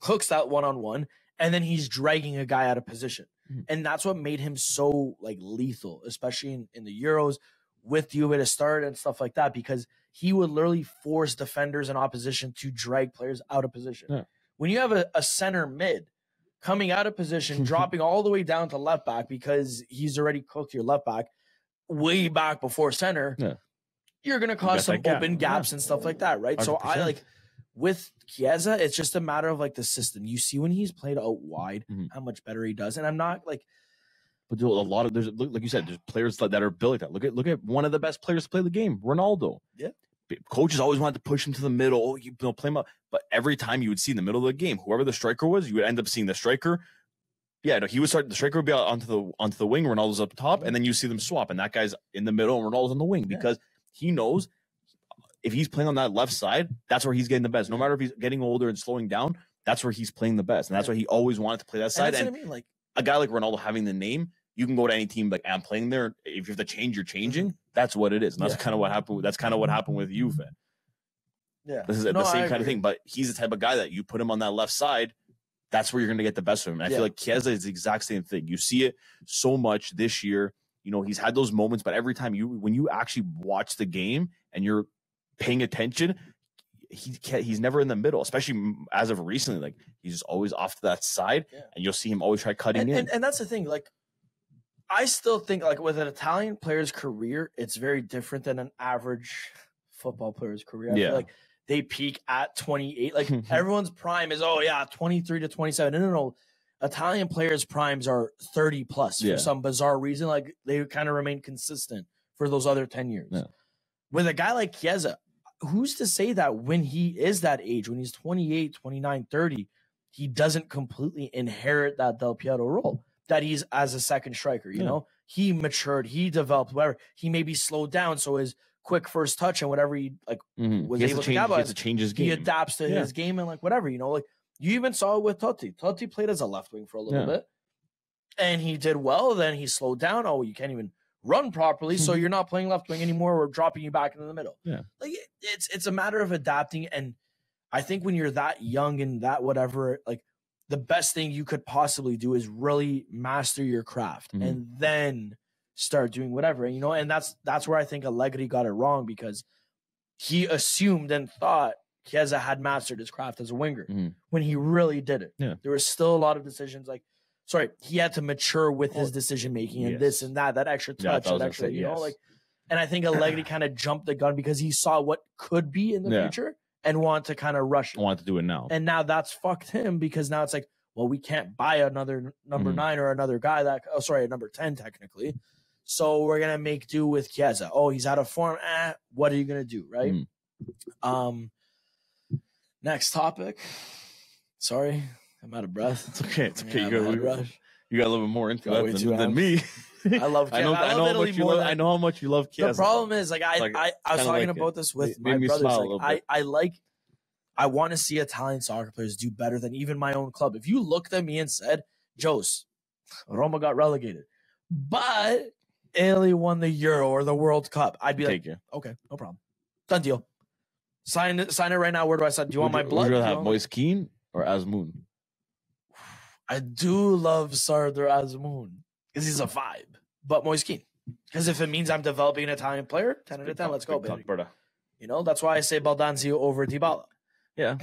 Speaker 1: hooks that one-on-one, and then he's dragging a guy out of position. And that's what made him so like lethal, especially in the Euros with Juve to start and stuff like that, because he would literally force defenders and opposition to drag players out of position. Yeah. When you have a center mid coming out of position, dropping all the way down to left back because he's already cooked your left back way back before center, you're going to cause some open gaps and stuff like that, right? 100%. So I like with Chiesa, it's just a matter of like the system. You see when he's played out wide, how much better he does. And I'm not like,
Speaker 2: but a lot of there's like you said, there's players that are built like that. Look at one of the best players to play the game, Ronaldo. Yeah, coaches always wanted to push him to the middle. Oh, you know, play him up. But every time you would see in the middle of the game, whoever the striker was, you would end up seeing the striker. Yeah, no, he would start. The striker would be out onto the wing. Ronaldo's up top, and then you see them swap, and that guy's in the middle, and Ronaldo's on the wing because he knows. If he's playing on that left side, that's where he's getting the best. No matter if he's getting older and slowing down, that's where he's playing the best. And that's why he always wanted to play that side. And what I mean. Like a guy like Ronaldo having the name, you can go to any team like, I'm playing there. If you have to change, you're changing. That's what it is. And that's kind of what happened. That's kind of what happened with Juve. Yeah. This is the same kind of thing. But he's the type of guy that you put him on that left side, that's where you're going to get the best of him. And I feel like Chiesa is the exact same thing. You see it so much this year. You know, he's had those moments, but every time when you actually watch the game and you're paying attention, he's never in the middle, especially as of recently. Like he's always off to that side, and you'll see him always try cutting in.
Speaker 1: And that's the thing. Like I still think like with an Italian player's career, it's very different than an average football player's career. I feel like they peak at 28. Like everyone's prime is 23 to 27. No. Italian players' primes are 30 plus for some bizarre reason. Like they kind of remain consistent for those other 10 years. Yeah. With a guy like Chiesa, who's to say that when he is that age, when he's 28, 29, 30, he doesn't completely inherit that Del Piero role that he's as a second striker, you know? He matured, he developed, whatever. He maybe slowed down, so his quick first touch and whatever he like was able to get,
Speaker 2: he has to change his game.
Speaker 1: He adapts to his game and like whatever, you know? Like you even saw it with Totti. Totti played as a left wing for a little bit, and he did well. Then he slowed down. Oh, you can't even run properly, so you're not playing left wing anymore. We're dropping you back into the middle. Yeah, like it's a matter of adapting. And I think when you're that young and that whatever, like the best thing you could possibly do is really master your craft and then start doing whatever. And, you know, and that's where I think Allegri got it wrong, because he assumed and thought Chiesa had mastered his craft as a winger when he really didn't. Yeah. There was still a lot of decisions he had to mature with his decision making and this and that extra touch and extra, you know, like, and I think Allegri kind of jumped the gun because he saw what could be in the future and wanted to kind of rush it.
Speaker 2: Want to do it now.
Speaker 1: And now that's fucked him, because now it's like, well, we can't buy another number 9 or another guy a number 10 technically. So we're going to make do with Chiesa. Oh, he's out of form. What are you going to do? Right. Next topic. Sorry. I'm out of breath.
Speaker 2: It's okay. It's okay. You got a little bit more into that than me.
Speaker 1: I love Chiesa. I
Speaker 2: know how much you love Chiesa.
Speaker 1: The problem is, like, I was talking about this with my brothers. Like, I want to see Italian soccer players do better than even my own club. If you looked at me and said, Jose, Roma got relegated, but Italy won the Euro or the World Cup, I'd be like, okay, no problem. Done deal. Sign it right now. Where do I sign? Do you want my blood?
Speaker 2: Would you rather have Moise Kean or Azmoun?
Speaker 1: I do love Sardar Azmoun because he's a vibe, but Moise Kean. Because if it means I'm developing an Italian player, 10 out of 10, let's go, baby. You know, that's why I say Baldanzi over Dybala.
Speaker 2: Yeah,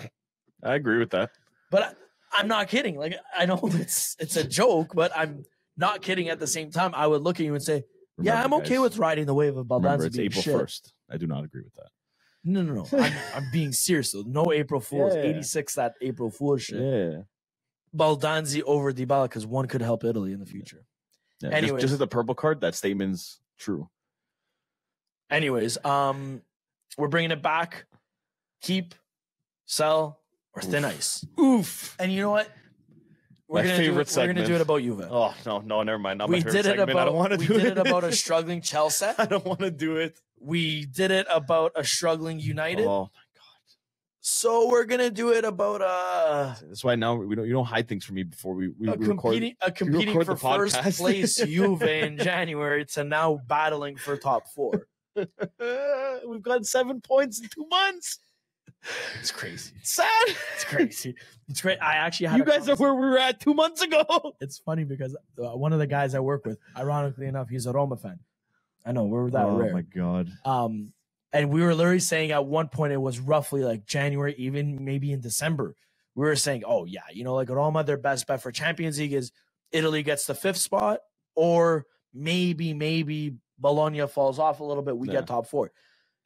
Speaker 2: I agree with that.
Speaker 1: But I'm not kidding. Like, I know it's a joke, but I'm not kidding at the same time. I would look at you and say, I'm okay with riding the wave of Baldanzi.
Speaker 2: Remember, it's April 1st. I do not agree with that.
Speaker 1: No. I'm being serious, though. No April Fools. 86, that April Fool's shit. Yeah. Baldanzi over Dybala, because one could help Italy in the future.
Speaker 2: Yeah,
Speaker 1: Anyways.
Speaker 2: just as the purple card, that statement's true.
Speaker 1: Anyways, we're bringing it back. Keep, sell, or thin ice.
Speaker 2: Oof.
Speaker 1: And you know what?
Speaker 2: My favorite segment.
Speaker 1: We're gonna do it about Juve.
Speaker 2: Oh no, never mind. Not my
Speaker 1: We
Speaker 2: favorite
Speaker 1: did it
Speaker 2: segment. I don't want to do it.
Speaker 1: We did it about a struggling Chelsea.
Speaker 2: I don't want to do it.
Speaker 1: We did it about a struggling United.
Speaker 2: Oh my god!
Speaker 1: So we're gonna do it about
Speaker 2: That's why now you don't hide things from me before we
Speaker 1: competing
Speaker 2: record
Speaker 1: for
Speaker 2: the
Speaker 1: first
Speaker 2: podcast.
Speaker 1: place Juve in January to now battling for top 4.
Speaker 2: We've got 7 points in 2 months.
Speaker 1: It's crazy.
Speaker 2: It's sad.
Speaker 1: It's crazy. It's great. I actually had
Speaker 2: you guys are where we were at 2 months ago.
Speaker 1: It's funny because one of the guys I work with, ironically enough, he's a Roma fan. I know we're that rare.
Speaker 2: Oh my god.
Speaker 1: And we were literally saying at one point it was roughly like January, even maybe in December. We were saying, oh yeah, like Roma, their best bet for Champions League is Italy gets the 5th spot, or maybe Bologna falls off a little bit. We get top 4.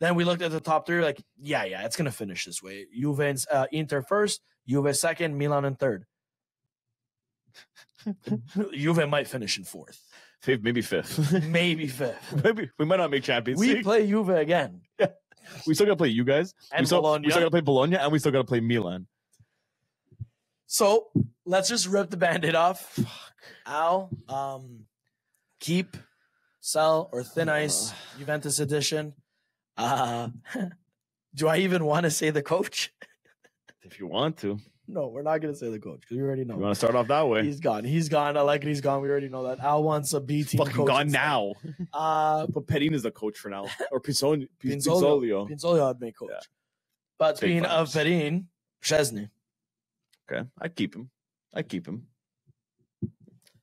Speaker 1: Then we looked at the top 3, like, yeah, it's gonna finish this way. Juve, Inter first, Juve 2nd, Milan in 3rd. Juve might finish in 4th.
Speaker 2: Maybe 5th.
Speaker 1: Maybe 5th.
Speaker 2: Maybe we might not make Champions League.
Speaker 1: We play Juve again.
Speaker 2: Yeah. We still gotta play you guys.
Speaker 1: And
Speaker 2: Bologna. We still gotta play Bologna, and we still gotta play Milan.
Speaker 1: So let's just rip the Band-Aid off. Fuck. Al, keep, sell, or thin ice, Juventus edition. Do I even want to say the coach?
Speaker 2: If you want to.
Speaker 1: No, we're not going to say the coach because we already know.
Speaker 2: You want to start off that way?
Speaker 1: He's gone. I like it. He's gone. We already know that. Al wants a B team.
Speaker 2: Fucking
Speaker 1: coach
Speaker 2: gone
Speaker 1: instead.
Speaker 2: now. But Perin is the coach for now. Or Pinzolio.
Speaker 1: Pinzolio would make coach. Yeah. But speaking of Perin, Szczesny.
Speaker 2: Okay. I'd keep him.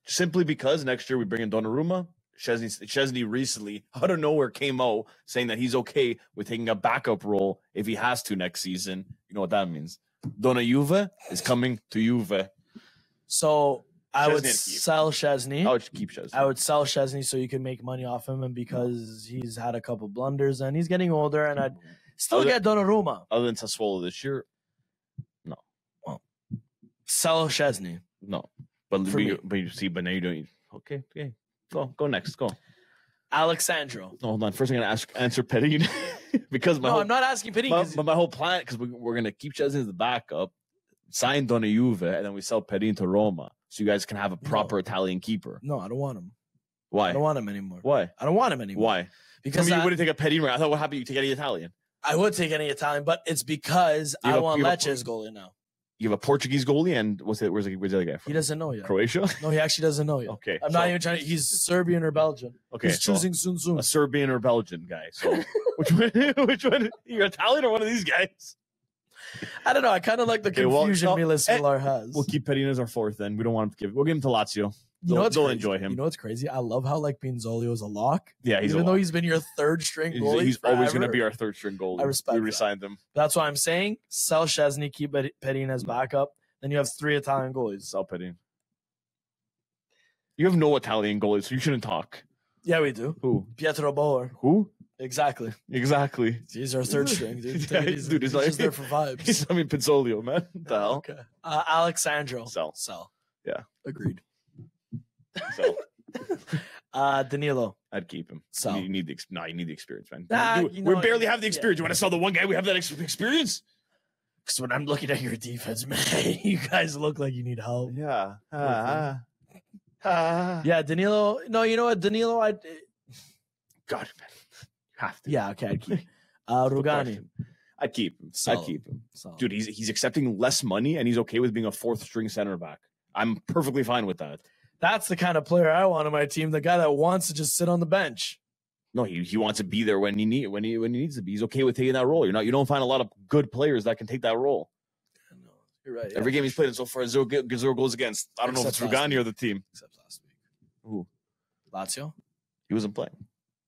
Speaker 2: Simply because next year we bring in Donnarumma. Szczesny recently, out of nowhere, came out saying that he's okay with taking a backup role if he has to next season. You know what that means? Donna Juve is coming to Juve.
Speaker 1: So I would sell Szczesny.
Speaker 2: I would keep Szczesny.
Speaker 1: I would sell Szczesny so you can make money off him, and because he's had a couple blunders and he's getting older, and I'd still get Donnarumma.
Speaker 2: Other than Sassuolo this year, no.
Speaker 1: Well, sell Szczesny.
Speaker 2: No. But now you don't. Okay. Go next. Go.
Speaker 1: Alexandro.
Speaker 2: No, hold on. First, I'm going to answer Perin. Because I'm
Speaker 1: not asking Perin.
Speaker 2: But my whole plan, because we're going to keep Szczesny as the backup, sign Donna Juve, and then we sell Perin to Roma, so you guys can have a proper Italian keeper.
Speaker 1: No, I don't want him.
Speaker 2: Why?
Speaker 1: I don't want him anymore.
Speaker 2: Why?
Speaker 1: I don't want him anymore.
Speaker 2: Why?
Speaker 1: Because
Speaker 2: you wouldn't take a Perin. I thought, what happened? You take any Italian?
Speaker 1: I would take any Italian, but it's because I want Lecce's goalie now.
Speaker 2: You have a Portuguese goalie, and where's the other guy from?
Speaker 1: He doesn't know yet.
Speaker 2: Croatia?
Speaker 1: No, he actually doesn't know yet.
Speaker 2: Okay.
Speaker 1: I'm not even trying to. He's Serbian or Belgian.
Speaker 2: Okay.
Speaker 1: He's choosing soon.
Speaker 2: A Serbian or Belgian guy. So which one? You're Italian or one of these guys?
Speaker 1: I don't know. I kind of like the confusion Milas Millar has.
Speaker 2: We'll keep Perin as our 4th then. We don't want him to give. We'll give him to Lazio.
Speaker 1: They'll
Speaker 2: enjoy him.
Speaker 1: You know what's crazy? I love how Pinzolio is a lock.
Speaker 2: Yeah,
Speaker 1: even though he's been your 3rd string goalie.
Speaker 2: He's always going to be our 3rd string goalie.
Speaker 1: I respect.
Speaker 2: We resigned him.
Speaker 1: That's why I'm saying sell Szczesny, keep Perin as backup. Then you have 3 Italian goalies.
Speaker 2: Sell Perin. You have no Italian goalies, so you shouldn't talk.
Speaker 1: Yeah, we do.
Speaker 2: Who?
Speaker 1: Pietro Boer.
Speaker 2: Who?
Speaker 1: Exactly.
Speaker 2: He's our
Speaker 1: 3rd string. Dude, he's
Speaker 2: like,
Speaker 1: just there for vibes.
Speaker 2: Pinzolio, man. What the hell?
Speaker 1: Okay. Alexandro.
Speaker 2: Sell. Yeah.
Speaker 1: Agreed.
Speaker 2: So.
Speaker 1: Danilo.
Speaker 2: I'd keep him.
Speaker 1: Sell.
Speaker 2: You need the experience, man.
Speaker 1: We
Speaker 2: barely have the experience. You want to sell the one guy we have that experience?
Speaker 1: Because when I'm looking at your defense, man, you guys look like you need help.
Speaker 2: Yeah.
Speaker 1: Yeah, Danilo. No, you know what? Danilo,
Speaker 2: God, man. You have to.
Speaker 1: Yeah, okay, I'd keep Rugani.
Speaker 2: I'd keep him.
Speaker 1: Solid.
Speaker 2: I'd keep him.
Speaker 1: Solid.
Speaker 2: Dude, he's accepting less money, and he's okay with being a 4th string center back. I'm perfectly fine with that.
Speaker 1: That's the kind of player I want on my team. The guy that wants to just sit on the bench.
Speaker 2: No, he wants to be there when he needs to be. He's okay with taking that role. You don't find a lot of good players that can take that role.
Speaker 1: No, you're right.
Speaker 2: Every game he's played in so far, 0 goals against. I don't know if it's Rugani or the team.
Speaker 1: Except last week.
Speaker 2: Who?
Speaker 1: Lazio?
Speaker 2: He wasn't playing.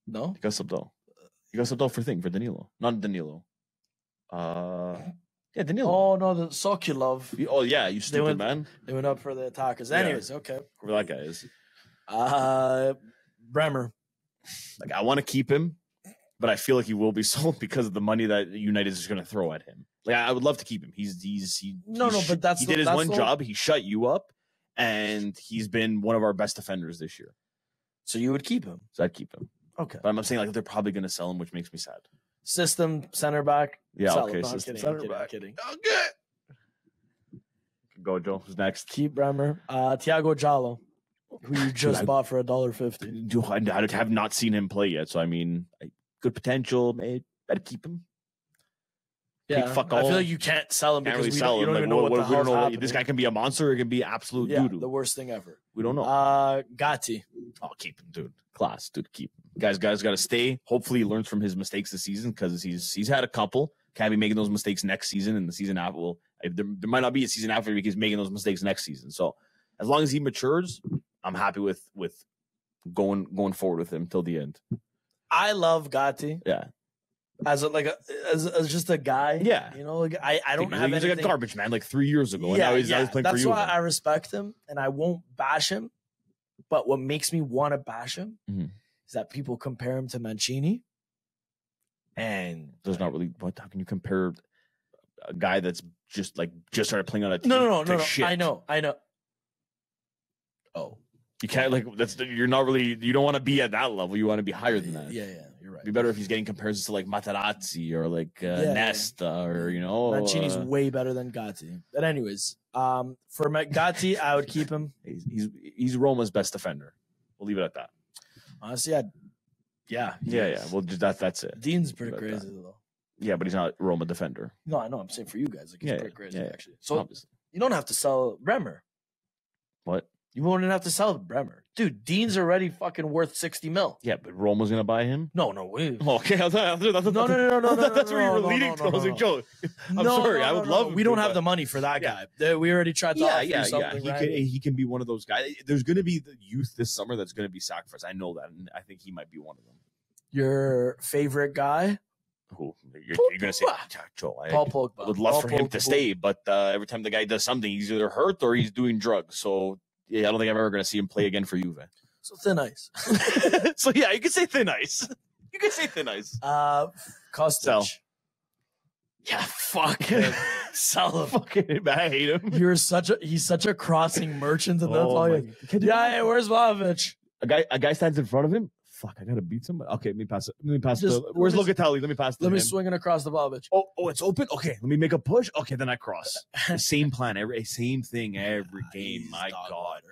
Speaker 1: No?
Speaker 2: He got subbed out. For Danilo. Not Danilo. Yeah, Danilo.
Speaker 1: Oh, no, the Sokolov.
Speaker 2: Oh, yeah, you stupid man.
Speaker 1: They went up for the attackers. Anyways, okay.
Speaker 2: Whoever that guy is.
Speaker 1: Bremer.
Speaker 2: Like, I want to keep him, but I feel like he will be sold because of the money that United is going to throw at him. Like, I would love to keep him. He did his one job. He shut you up, and he's been one of our best defenders this year.
Speaker 1: So you would keep him.
Speaker 2: So I'd keep him.
Speaker 1: Okay.
Speaker 2: But I'm saying like they're probably going to sell him, which makes me sad.
Speaker 1: System center back.
Speaker 2: Yeah,
Speaker 1: sell
Speaker 2: okay.
Speaker 1: him. No, I'm
Speaker 2: System
Speaker 1: kidding, I'm
Speaker 2: center back.
Speaker 1: kidding.
Speaker 2: Okay. Go, Joe. Who's next?
Speaker 1: Keep Bremer. Thiago Giallo, who you just bought for $1.50.
Speaker 2: Dude, I have not seen him play yet, so I mean, good potential. Maybe better keep him.
Speaker 1: Yeah,
Speaker 2: fuck
Speaker 1: I
Speaker 2: all.
Speaker 1: feel like you can't sell him
Speaker 2: Can't
Speaker 1: because
Speaker 2: really
Speaker 1: we
Speaker 2: sell
Speaker 1: don't, you
Speaker 2: him.
Speaker 1: don't even know what the hell's happening.
Speaker 2: This guy can be a monster. Or it can be absolute doo-doo.
Speaker 1: The worst thing ever.
Speaker 2: We don't know.
Speaker 1: Gatti.
Speaker 2: Oh, keep him, dude. Class, dude. Keep him. Guys got to stay. Hopefully, he learns from his mistakes this season because he's had a couple. Can't be making those mistakes next season and the season after. Well, there might not be a season after because he's making those mistakes next season. So as long as he matures, I'm happy with going forward with him till the end.
Speaker 1: I love Gatti.
Speaker 2: Yeah.
Speaker 1: As just a guy.
Speaker 2: Yeah.
Speaker 1: You know, like I don't have
Speaker 2: He was like a garbage man like 3 years ago. And now he's playing for you.
Speaker 1: That's why I respect him and I won't bash him. But what makes me want to bash him is that people compare him to Mancini. And
Speaker 2: there's not really how can you compare a guy that's just started playing on a team?
Speaker 1: No. Shit. I know. Oh.
Speaker 2: You can't you're not really, you don't want to be at that level. You want to be higher than that.
Speaker 1: Yeah, you're right.
Speaker 2: It'd be better if he's getting comparisons to like Materazzi or like Nesta or
Speaker 1: Mancini's way better than Gatti. But anyways, for Gatti, I would keep him.
Speaker 2: He's Roma's best defender. We'll leave it at that.
Speaker 1: Honestly, yeah.
Speaker 2: Well, that's it.
Speaker 1: Dean's pretty crazy though.
Speaker 2: Yeah, but he's not Roma defender.
Speaker 1: No, I know. I'm saying for you guys, like he's pretty crazy actually. So
Speaker 2: obviously.
Speaker 1: You don't have to sell Bremer.
Speaker 2: What?
Speaker 1: You won't even have to sell Bremer. Dude, Dean's already fucking worth 60 mil.
Speaker 2: Yeah, but Roma's going to buy him?
Speaker 1: No.
Speaker 2: Okay.
Speaker 1: No.
Speaker 2: That's where you were leading to. I was like, Joe, I'm sorry. I would love
Speaker 1: We don't have the money for that guy. We already tried to offer you something.
Speaker 2: He can be one of those guys. There's going to be the youth this summer that's going to be sacrificed. I know that, and I think he might be one of them.
Speaker 1: Your favorite guy?
Speaker 2: Who? You're going to say Joe.
Speaker 1: Paul Pogba.
Speaker 2: I would love for him to stay, but every time the guy does something, he's either hurt or he's doing drugs. So, yeah, I don't think I'm ever going to see him play again for Juve.
Speaker 1: So thin ice.
Speaker 2: So, yeah, you can say thin ice.
Speaker 1: Kostic.
Speaker 2: Sell.
Speaker 1: Yeah, fuck him. Sell him.
Speaker 2: Fucking, I hate him.
Speaker 1: He's such a crossing merchant, and that's all. Hey, where's Vlahovic?
Speaker 2: A guy stands in front of him. Fuck, I gotta beat somebody. Okay, let me pass it. Where's Locatelli? Let me pass it.
Speaker 1: Let me swing it across the Vlahovic.
Speaker 2: Oh, it's open. Okay, let me make a push. Okay, then I cross. Same plan, same thing every game. My God.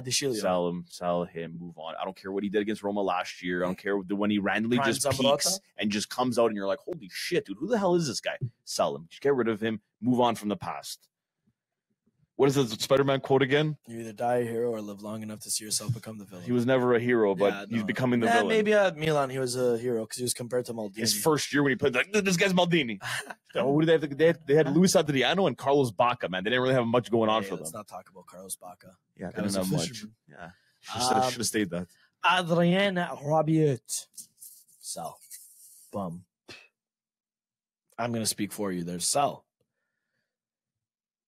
Speaker 1: DeCilio.
Speaker 2: Sell him, move on. I don't care what he did against Roma last year. I don't care when he randomly just peaks and just comes out and you're like, holy shit, dude, who the hell is this guy? Sell him. Just get rid of him. Move on from the past. What is the Spider-Man quote again?
Speaker 1: You either die a hero or live long enough to see yourself become the villain.
Speaker 2: He was never a hero, but he's becoming the villain.
Speaker 1: Maybe at Milan he was a hero because he was compared to Maldini.
Speaker 2: His first year when he played, like, this guy's Maldini. Who did they have? They had Luis Adriano and Carlos Bacca, man. They didn't really have much going on for them.
Speaker 1: Let's not talk about Carlos Bacca.
Speaker 2: Yeah, they didn't have much. Yeah, should have stayed that.
Speaker 1: Adrien Rabiot. Sell. Bum. I'm going to speak for you there. Sell.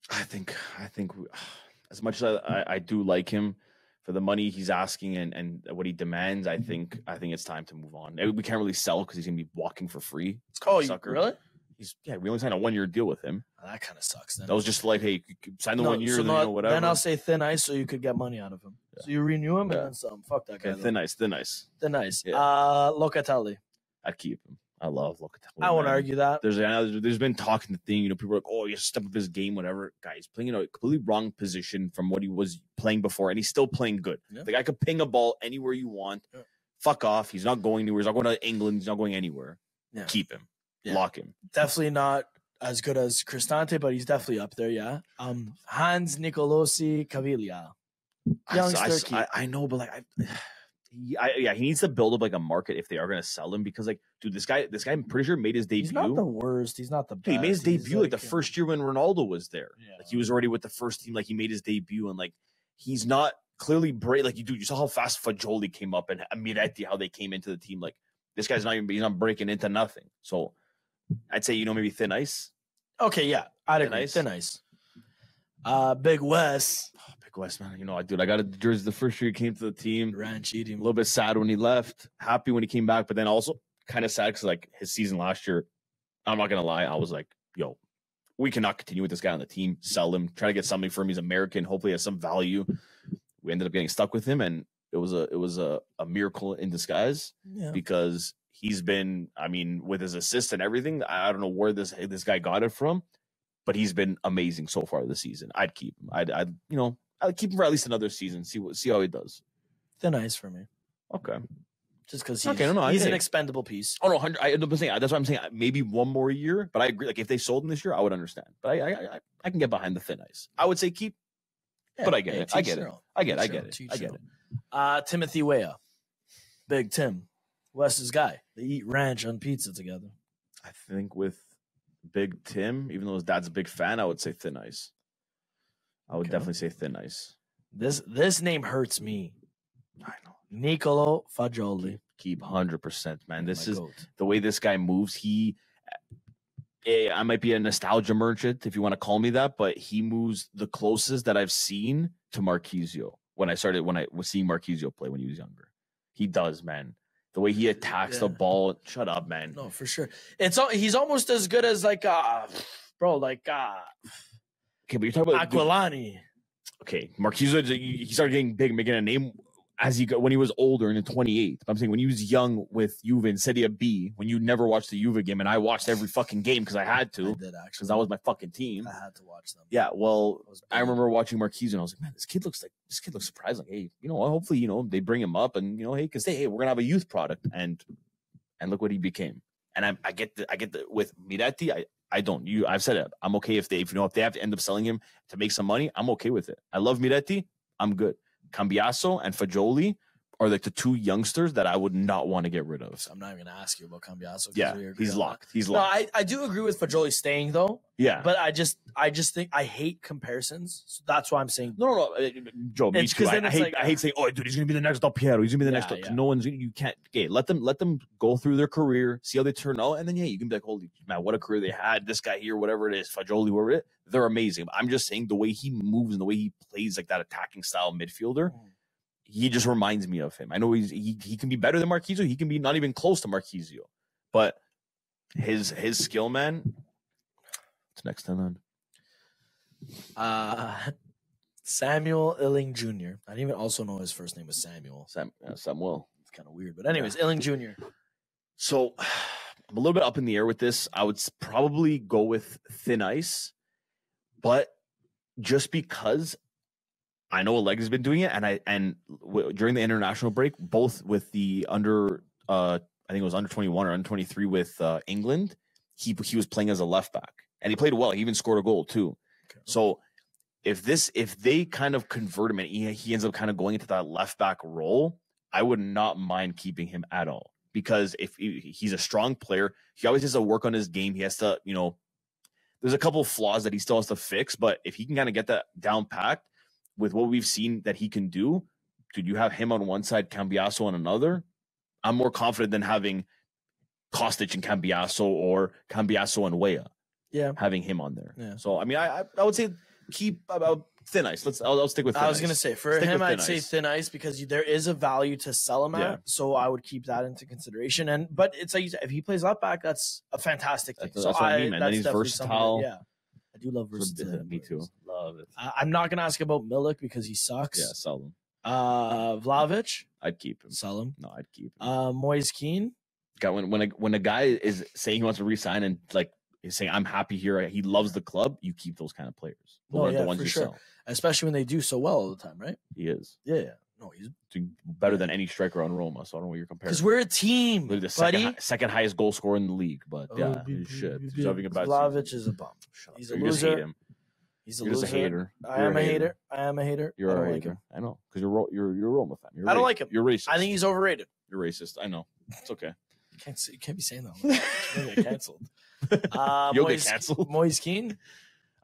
Speaker 2: I think as much as I do like him for the money he's asking and what he demands, I think it's time to move on. We can't really sell because he's gonna be walking for free.
Speaker 1: Really?
Speaker 2: We only signed a 1 year deal with him.
Speaker 1: Oh, that kind of sucks. Then
Speaker 2: that was just like, hey, sign the 1 year, then whatever.
Speaker 1: Then I'll say thin ice, so you could get money out of him. Yeah. So you renew him and then some. Fuck that guy.
Speaker 2: Okay, thin ice.
Speaker 1: Yeah. Locatelli.
Speaker 2: I'd keep him. I love Locatelli.
Speaker 1: I won't argue that.
Speaker 2: There's been talking the thing, people are like, oh, you step up his game, whatever. Guys, playing in a completely wrong position from what he was playing before, and he's still playing good. Yeah. The guy could ping a ball anywhere you want. Yeah. Fuck off. He's not going anywhere. He's not going to England. He's not going anywhere. Yeah. Keep him. Yeah. Lock him.
Speaker 1: Definitely not as good as Cristante, but he's definitely up there, yeah. Hans Nicolosi Caviglia.
Speaker 2: I know, but he needs to build up like a market if they are going to sell him because dude, this guy I'm pretty sure made his debut.
Speaker 1: He's not the worst. He's not the best.
Speaker 2: Dude, he made his debut like the first year when Ronaldo was there. Yeah. He was already with the first team. He made his debut and he's not clearly great. You saw how fast Fagioli came up and Miretti, how they came into the team. This guy's he's not breaking into nothing. So I'd say, maybe thin ice.
Speaker 1: Okay, yeah. I'd agree. Thin ice. Big Wes.
Speaker 2: Oh, Big Wes, man. Dude, I got a jersey the first year he came to the team.
Speaker 1: Ran cheating.
Speaker 2: A little bit sad when he left. Happy when he came back, but then also kind of sad because his season last year, I'm not going to lie, I was like, yo, we cannot continue with this guy on the team. Sell him. Try to get something for him. He's American. Hopefully he has some value. We ended up getting stuck with him, and it was a miracle in disguise because he's been, I mean, with his assist and everything, I don't know where this guy got it from, but he's been amazing so far this season. I'd keep him. I'd keep him for at least another season. See how he does.
Speaker 1: Thin ice for me.
Speaker 2: Okay.
Speaker 1: Just because he's an expendable piece.
Speaker 2: Oh no, that's what I'm saying. Maybe one more year, but I agree. Like if they sold him this year, I would understand. But I can get behind the thin ice. I would say keep, but I get it. I get it.
Speaker 1: Timothy Weah, Big Tim, Wes's guy. They eat ranch on pizza together.
Speaker 2: I think with Big Tim, even though his dad's a big fan, I would say thin ice. I would definitely say thin ice.
Speaker 1: This name hurts me.
Speaker 2: I know.
Speaker 1: Nicolo Fagioli.
Speaker 2: Keep 100%, man. This is the way this guy moves. I might be a nostalgia merchant if you want to call me that, but he moves the closest that I've seen to Marquisio when I was seeing Marquisio play when he was younger. He does, man. The way he attacks the ball. Shut up, man.
Speaker 1: No, for sure. He's almost as good as okay, but
Speaker 2: you're talking about
Speaker 1: Aquilani.
Speaker 2: Okay, Marquisio, he started getting big, making a name when he was older in the 28th. I'm saying when he was young with Juve in Serie B, when you never watched the Juve game, and I watched every fucking game because I had to.
Speaker 1: I did actually,
Speaker 2: because that was my fucking team.
Speaker 1: I had to watch them.
Speaker 2: Yeah, well, I remember watching Marquisio, and I was like, man, this kid looks surprised. Like, hey, hopefully, they bring him up, and hey, because hey, we're gonna have a youth product, and look what he became. And I get the with Miretti, I don't. I've said it. I'm okay if they have to end up selling him to make some money. I'm okay with it. I love Miretti. I'm good. Cambiasso and Fagioli are like the two youngsters that I would not want to get rid of.
Speaker 1: So I'm not even going to ask you about Cambiasso.
Speaker 2: Yeah, he's locked. He's locked.
Speaker 1: No, I do agree with Fagioli staying though.
Speaker 2: Yeah,
Speaker 1: but I just think I hate comparisons. So that's why I'm saying
Speaker 2: no. Joe, me too. I hate saying, oh, dude, he's gonna be the next Del Piero. He's gonna be the next. Yeah. No one's. You can't. Okay, let them go through their career, see how they turn out, and then you can be like, holy man, what a career they had. This guy here, whatever it is, Fagioli, whoever it is, they're amazing. But I'm just saying the way he moves and the way he plays like that attacking style midfielder. He just reminds me of him. I know he can be better than Marquisio. He can be not even close to Marquisio, but his skill, man. What's next time on? Samuel
Speaker 1: Illing Jr. I didn't even also know his first name was Samuel.
Speaker 2: Samuel.
Speaker 1: It's kind of weird, but anyways, Illing Jr.
Speaker 2: So I'm a little bit up in the air with this. I would probably go with thin ice, but just because I know Allegri's been doing it, and during the international break, both with the I think it was under 21 or under 23 with England, he was playing as a left back, and he played well. He even scored a goal too. Okay. So if they kind of convert him and he ends up kind of going into that left back role, I would not mind keeping him at all, because if he's a strong player, he always has to work on his game. He has to, there's a couple of flaws that he still has to fix, but if he can kind of get that down packed with what we've seen that he can do, dude, you have him on one side, Cambiasso on another. I'm more confident than having Kostic and Cambiasso or Cambiasso and Weah.
Speaker 1: Yeah,
Speaker 2: having him on there.
Speaker 1: Yeah.
Speaker 2: So I mean, I would say keep about thin ice. I'll stick with thin ice.
Speaker 1: I was gonna say for him, I'd say thin ice because there is a value to sell him at. So I would keep that into consideration. But it's like you said, if he plays left back, that's a fantastic thing.
Speaker 2: That's what I mean, man. And he's versatile.
Speaker 1: Yeah. I do love versatility.
Speaker 2: Me too. Love it.
Speaker 1: I'm not going to ask about Milik because he sucks.
Speaker 2: Yeah, sell him.
Speaker 1: Vlahovic?
Speaker 2: I'd keep him.
Speaker 1: Sell him?
Speaker 2: No, I'd keep him.
Speaker 1: Moise Kean?
Speaker 2: When a guy is saying he wants to resign and like is saying I'm happy here, he loves the club, you keep those kind of players. The ones
Speaker 1: for
Speaker 2: you
Speaker 1: sure.
Speaker 2: sell.
Speaker 1: Especially when they do so well all the time, right?
Speaker 2: He is.
Speaker 1: Yeah. No, he's
Speaker 2: doing better than any striker on Roma, so I don't know what you're comparing.
Speaker 1: Because we're a team,
Speaker 2: the second highest goal scorer in the league, but shit.
Speaker 1: Vlahovic is a bum. He's a loser.
Speaker 2: Hate him.
Speaker 1: He's a
Speaker 2: You're
Speaker 1: loser.
Speaker 2: Just a hater.
Speaker 1: I am a hater.
Speaker 2: You're a
Speaker 1: hater.
Speaker 2: Like I know, because you're a Roma fan.
Speaker 1: I don't like him.
Speaker 2: You're racist.
Speaker 1: I think he's overrated.
Speaker 2: You're racist. I know. It's okay.
Speaker 1: You can't be saying that. You'll get canceled.
Speaker 2: You'll get canceled.
Speaker 1: Moise Kean?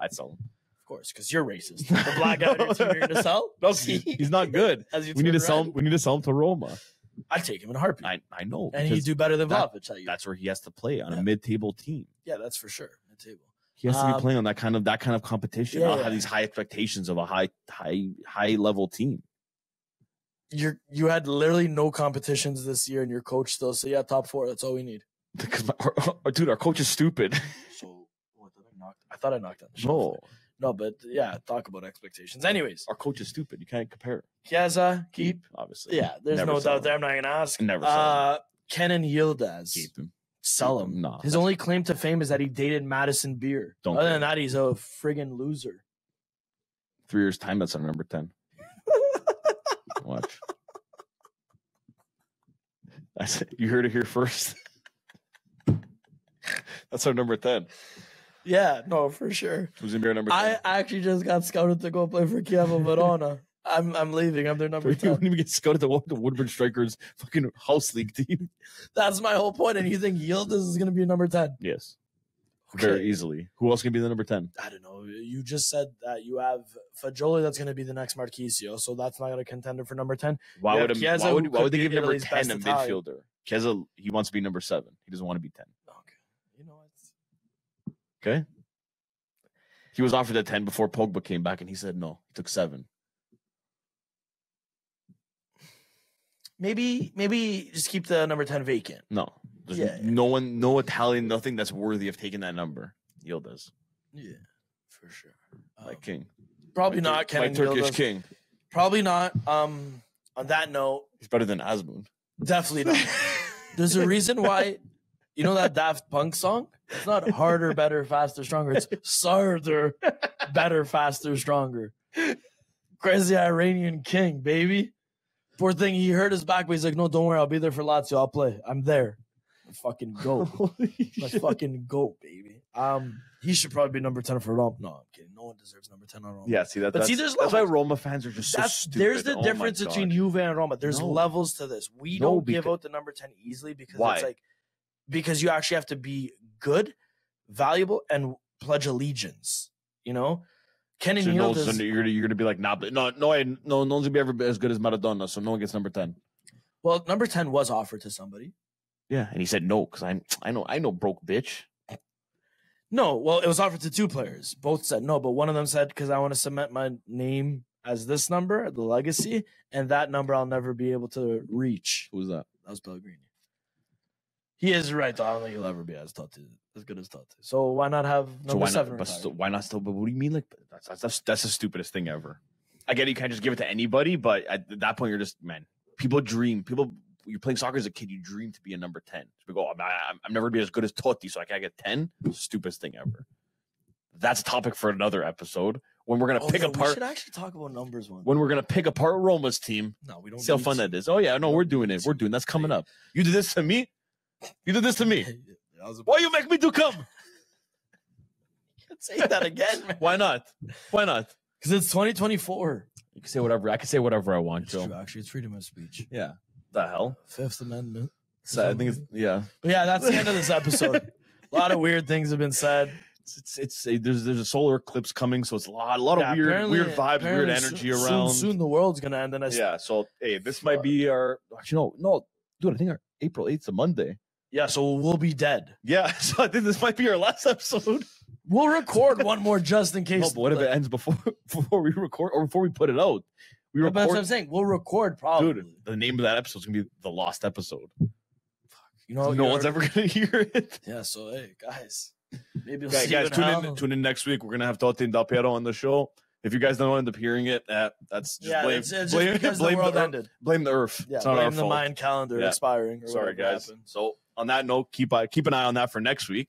Speaker 2: I'd sell him.
Speaker 1: Of course, because you're racist. The black guy on your team you're going to sell?
Speaker 2: No, he's not good. We need to sell him to Roma.
Speaker 1: I'd take him in a heartbeat.
Speaker 2: I know.
Speaker 1: And he'd do better than Vlahovic.
Speaker 2: That's where he has to play on a mid-table team.
Speaker 1: Yeah, that's for sure. Mid-table.
Speaker 2: He has to be playing on that kind of competition. Not have these high expectations of a high level team.
Speaker 1: You had literally no competitions this year, and your coach still said, "Yeah, top 4. That's all we need."
Speaker 2: Because our coach is stupid.
Speaker 1: So what? I thought I knocked on the shelf. No, but yeah, talk about expectations. Anyways,
Speaker 2: Our coach is stupid. You can't compare.
Speaker 1: Chiesa, keep.
Speaker 2: Obviously.
Speaker 1: Yeah, there's
Speaker 2: Never
Speaker 1: no
Speaker 2: sell
Speaker 1: doubt
Speaker 2: him.
Speaker 1: there. I'm not going to ask.
Speaker 2: Never sell him.
Speaker 1: Kenan Yildiz.
Speaker 2: Keep him.
Speaker 1: Sell
Speaker 2: Keep
Speaker 1: him.
Speaker 2: him. No,
Speaker 1: His only claim to fame is that he dated Madison Beer.
Speaker 2: Don't
Speaker 1: Other
Speaker 2: care.
Speaker 1: than that, he's a friggin' loser.
Speaker 2: 3 years' time, that's our number 10. Watch. You heard it here first. That's our number 10.
Speaker 1: Yeah, no, for sure.
Speaker 2: Who's gonna be our number 10?
Speaker 1: I actually just got scouted to go play for Chiesa Verona. I'm leaving. I'm their number
Speaker 2: You
Speaker 1: 10.
Speaker 2: wouldn't even get scouted to the Woodbridge Strikers fucking house league team.
Speaker 1: That's my whole point. And you think Yildiz is going to be a number 10?
Speaker 2: Yes.
Speaker 1: Okay.
Speaker 2: Very easily. Who else can be the number 10?
Speaker 1: I don't know. You just said that you have Fagioli that's going to be the next Marquisio, so that's not going to contender for number 10.
Speaker 2: Why
Speaker 1: Yeah,
Speaker 2: would
Speaker 1: Chiesa,
Speaker 2: why
Speaker 1: who
Speaker 2: would
Speaker 1: could
Speaker 2: they
Speaker 1: be
Speaker 2: give number
Speaker 1: Italy's
Speaker 2: 10
Speaker 1: best
Speaker 2: a
Speaker 1: Italian.
Speaker 2: midfielder? Chiesa, he wants to be number 7. He doesn't want to be 10.
Speaker 1: Okay. You know what?
Speaker 2: Okay? He was offered a 10 before Pogba came back, and he said no. He took 7.
Speaker 1: Maybe just keep the number 10 vacant.
Speaker 2: No. There's
Speaker 1: Yeah.
Speaker 2: no Italian, nothing that's worthy of taking that number. Yildiz.
Speaker 1: Yeah, for sure.
Speaker 2: Like King.
Speaker 1: Probably
Speaker 2: My
Speaker 1: not Kenan
Speaker 2: Turkish
Speaker 1: Yildiz.
Speaker 2: king.
Speaker 1: Probably not. On that note,
Speaker 2: He's better than Asmoon.
Speaker 1: definitely not. There's a reason why. You know that Daft Punk song? It's not harder, better, faster, stronger. It's sarder, better, faster, stronger. Crazy Iranian king, baby. Poor thing, he hurt his back, but he's like, no, don't worry, I'll be there for Lazio. I'll play. I'm there. Let's fucking go. Let's fucking go, baby. He should probably be number 10 for Roma. No, I'm kidding. No one deserves number 10 on Roma.
Speaker 2: Yeah, see
Speaker 1: But
Speaker 2: that's,
Speaker 1: see, there's
Speaker 2: that's why
Speaker 1: levels.
Speaker 2: Roma fans are just so stupid.
Speaker 1: There's the
Speaker 2: Oh my
Speaker 1: difference
Speaker 2: God.
Speaker 1: between Juve and Roma. There's
Speaker 2: No.
Speaker 1: levels to this. We
Speaker 2: No,
Speaker 1: don't give
Speaker 2: because-
Speaker 1: out the number 10 easily because
Speaker 2: Why?
Speaker 1: it's like because you actually have to be good, valuable, and pledge allegiance. You know, Kenan
Speaker 2: So
Speaker 1: Yildiz.
Speaker 2: you're gonna be like, no one's gonna be ever as good as Maradona, so no one gets number 10.
Speaker 1: Well, number 10 was offered to somebody.
Speaker 2: Yeah, and he said no because I know broke bitch.
Speaker 1: No, well, it was offered to 2 players. Both said no, but one of them said because I want to cement my name as this number, the legacy, and that number I'll never be able to reach.
Speaker 2: Who's that?
Speaker 1: That was Pellegrini. He is right, though. I don't think he'll ever be as good as Totti. So why not have
Speaker 2: So
Speaker 1: number
Speaker 2: why
Speaker 1: 7
Speaker 2: not? But
Speaker 1: retired?
Speaker 2: why not still? But what do you mean? Like that's the stupidest thing ever. I get it, you can't just give it to anybody, but at that point you're just people dream. You're playing soccer as a kid. You dream to be a number 10. So we go, I'm never gonna be as good as Totti, so I can't get 10. Stupidest thing ever. That's a topic for another episode when we're gonna pick
Speaker 1: We
Speaker 2: apart.
Speaker 1: should actually talk about numbers one.
Speaker 2: When we're gonna pick apart Roma's team.
Speaker 1: No, we don't.
Speaker 2: See how
Speaker 1: need
Speaker 2: fun
Speaker 1: to.
Speaker 2: that is. Oh yeah, no, we're doing it. We're doing that's coming up. You did this to me. You did this to me. Why you make me do come?
Speaker 1: Say that again, man.
Speaker 2: Why not? Why not?
Speaker 1: Because it's 2024.
Speaker 2: You can say whatever. I can say whatever I want,
Speaker 1: It's
Speaker 2: Joe.
Speaker 1: true, actually, it's freedom of speech.
Speaker 2: Yeah. The hell?
Speaker 1: Fifth Amendment.
Speaker 2: So I think it's
Speaker 1: But yeah, that's the end of this episode. A lot of weird things have been said.
Speaker 2: There's a solar eclipse coming, so it's a lot of weird vibes, weird energy around.
Speaker 1: Soon the world's gonna end, and
Speaker 2: Yeah. So hey, this might be our. Actually, no, dude. I think our April 8th is a Monday.
Speaker 1: yeah. So we'll be dead.
Speaker 2: Yeah. So I think this might be our last episode.
Speaker 1: We'll record one more just in case.
Speaker 2: No, but what if it ends before we record or before we put it out? We
Speaker 1: But that's what I'm
Speaker 2: record.
Speaker 1: saying. We'll record probably.
Speaker 2: Dude, the name of that episode is gonna be the lost episode.
Speaker 1: You know,
Speaker 2: No one's ever gonna hear it.
Speaker 1: Yeah. So hey, guys, maybe we'll
Speaker 2: Guys,
Speaker 1: see you in hell.
Speaker 2: tune in next week. We're gonna have Totti and Del Piero on the show. If you guys don't end up hearing it, that's just
Speaker 1: Yeah,
Speaker 2: blame.
Speaker 1: it's just
Speaker 2: blame
Speaker 1: because the world ended.
Speaker 2: Blame the Earth.
Speaker 1: Yeah,
Speaker 2: it's not our
Speaker 1: blame the
Speaker 2: fault.
Speaker 1: Mayan calendar
Speaker 2: Yeah.
Speaker 1: expiring. Or
Speaker 2: Sorry,
Speaker 1: whatever
Speaker 2: guys.
Speaker 1: happened.
Speaker 2: So on that note, keep an eye on that for next week.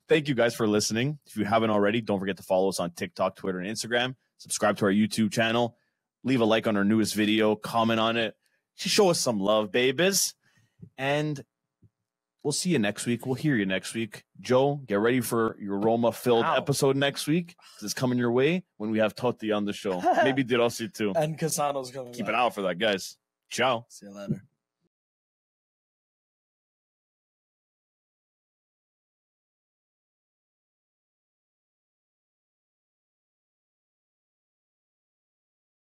Speaker 2: Thank you guys for listening. If you haven't already, don't forget to follow us on TikTok, Twitter, and Instagram. Subscribe to our YouTube channel. Leave a like on our newest video. Comment on it. Just show us some love, babies. And we'll see you next week. We'll hear you next week. Joe, get ready for your Roma-filled
Speaker 1: Wow.
Speaker 2: episode next week. It's coming your way when we have Totti on the show. Maybe De Rossi too.
Speaker 1: And Cassano's coming.
Speaker 2: Keep
Speaker 1: back.
Speaker 2: an eye out for that, guys. Ciao.
Speaker 1: See you later.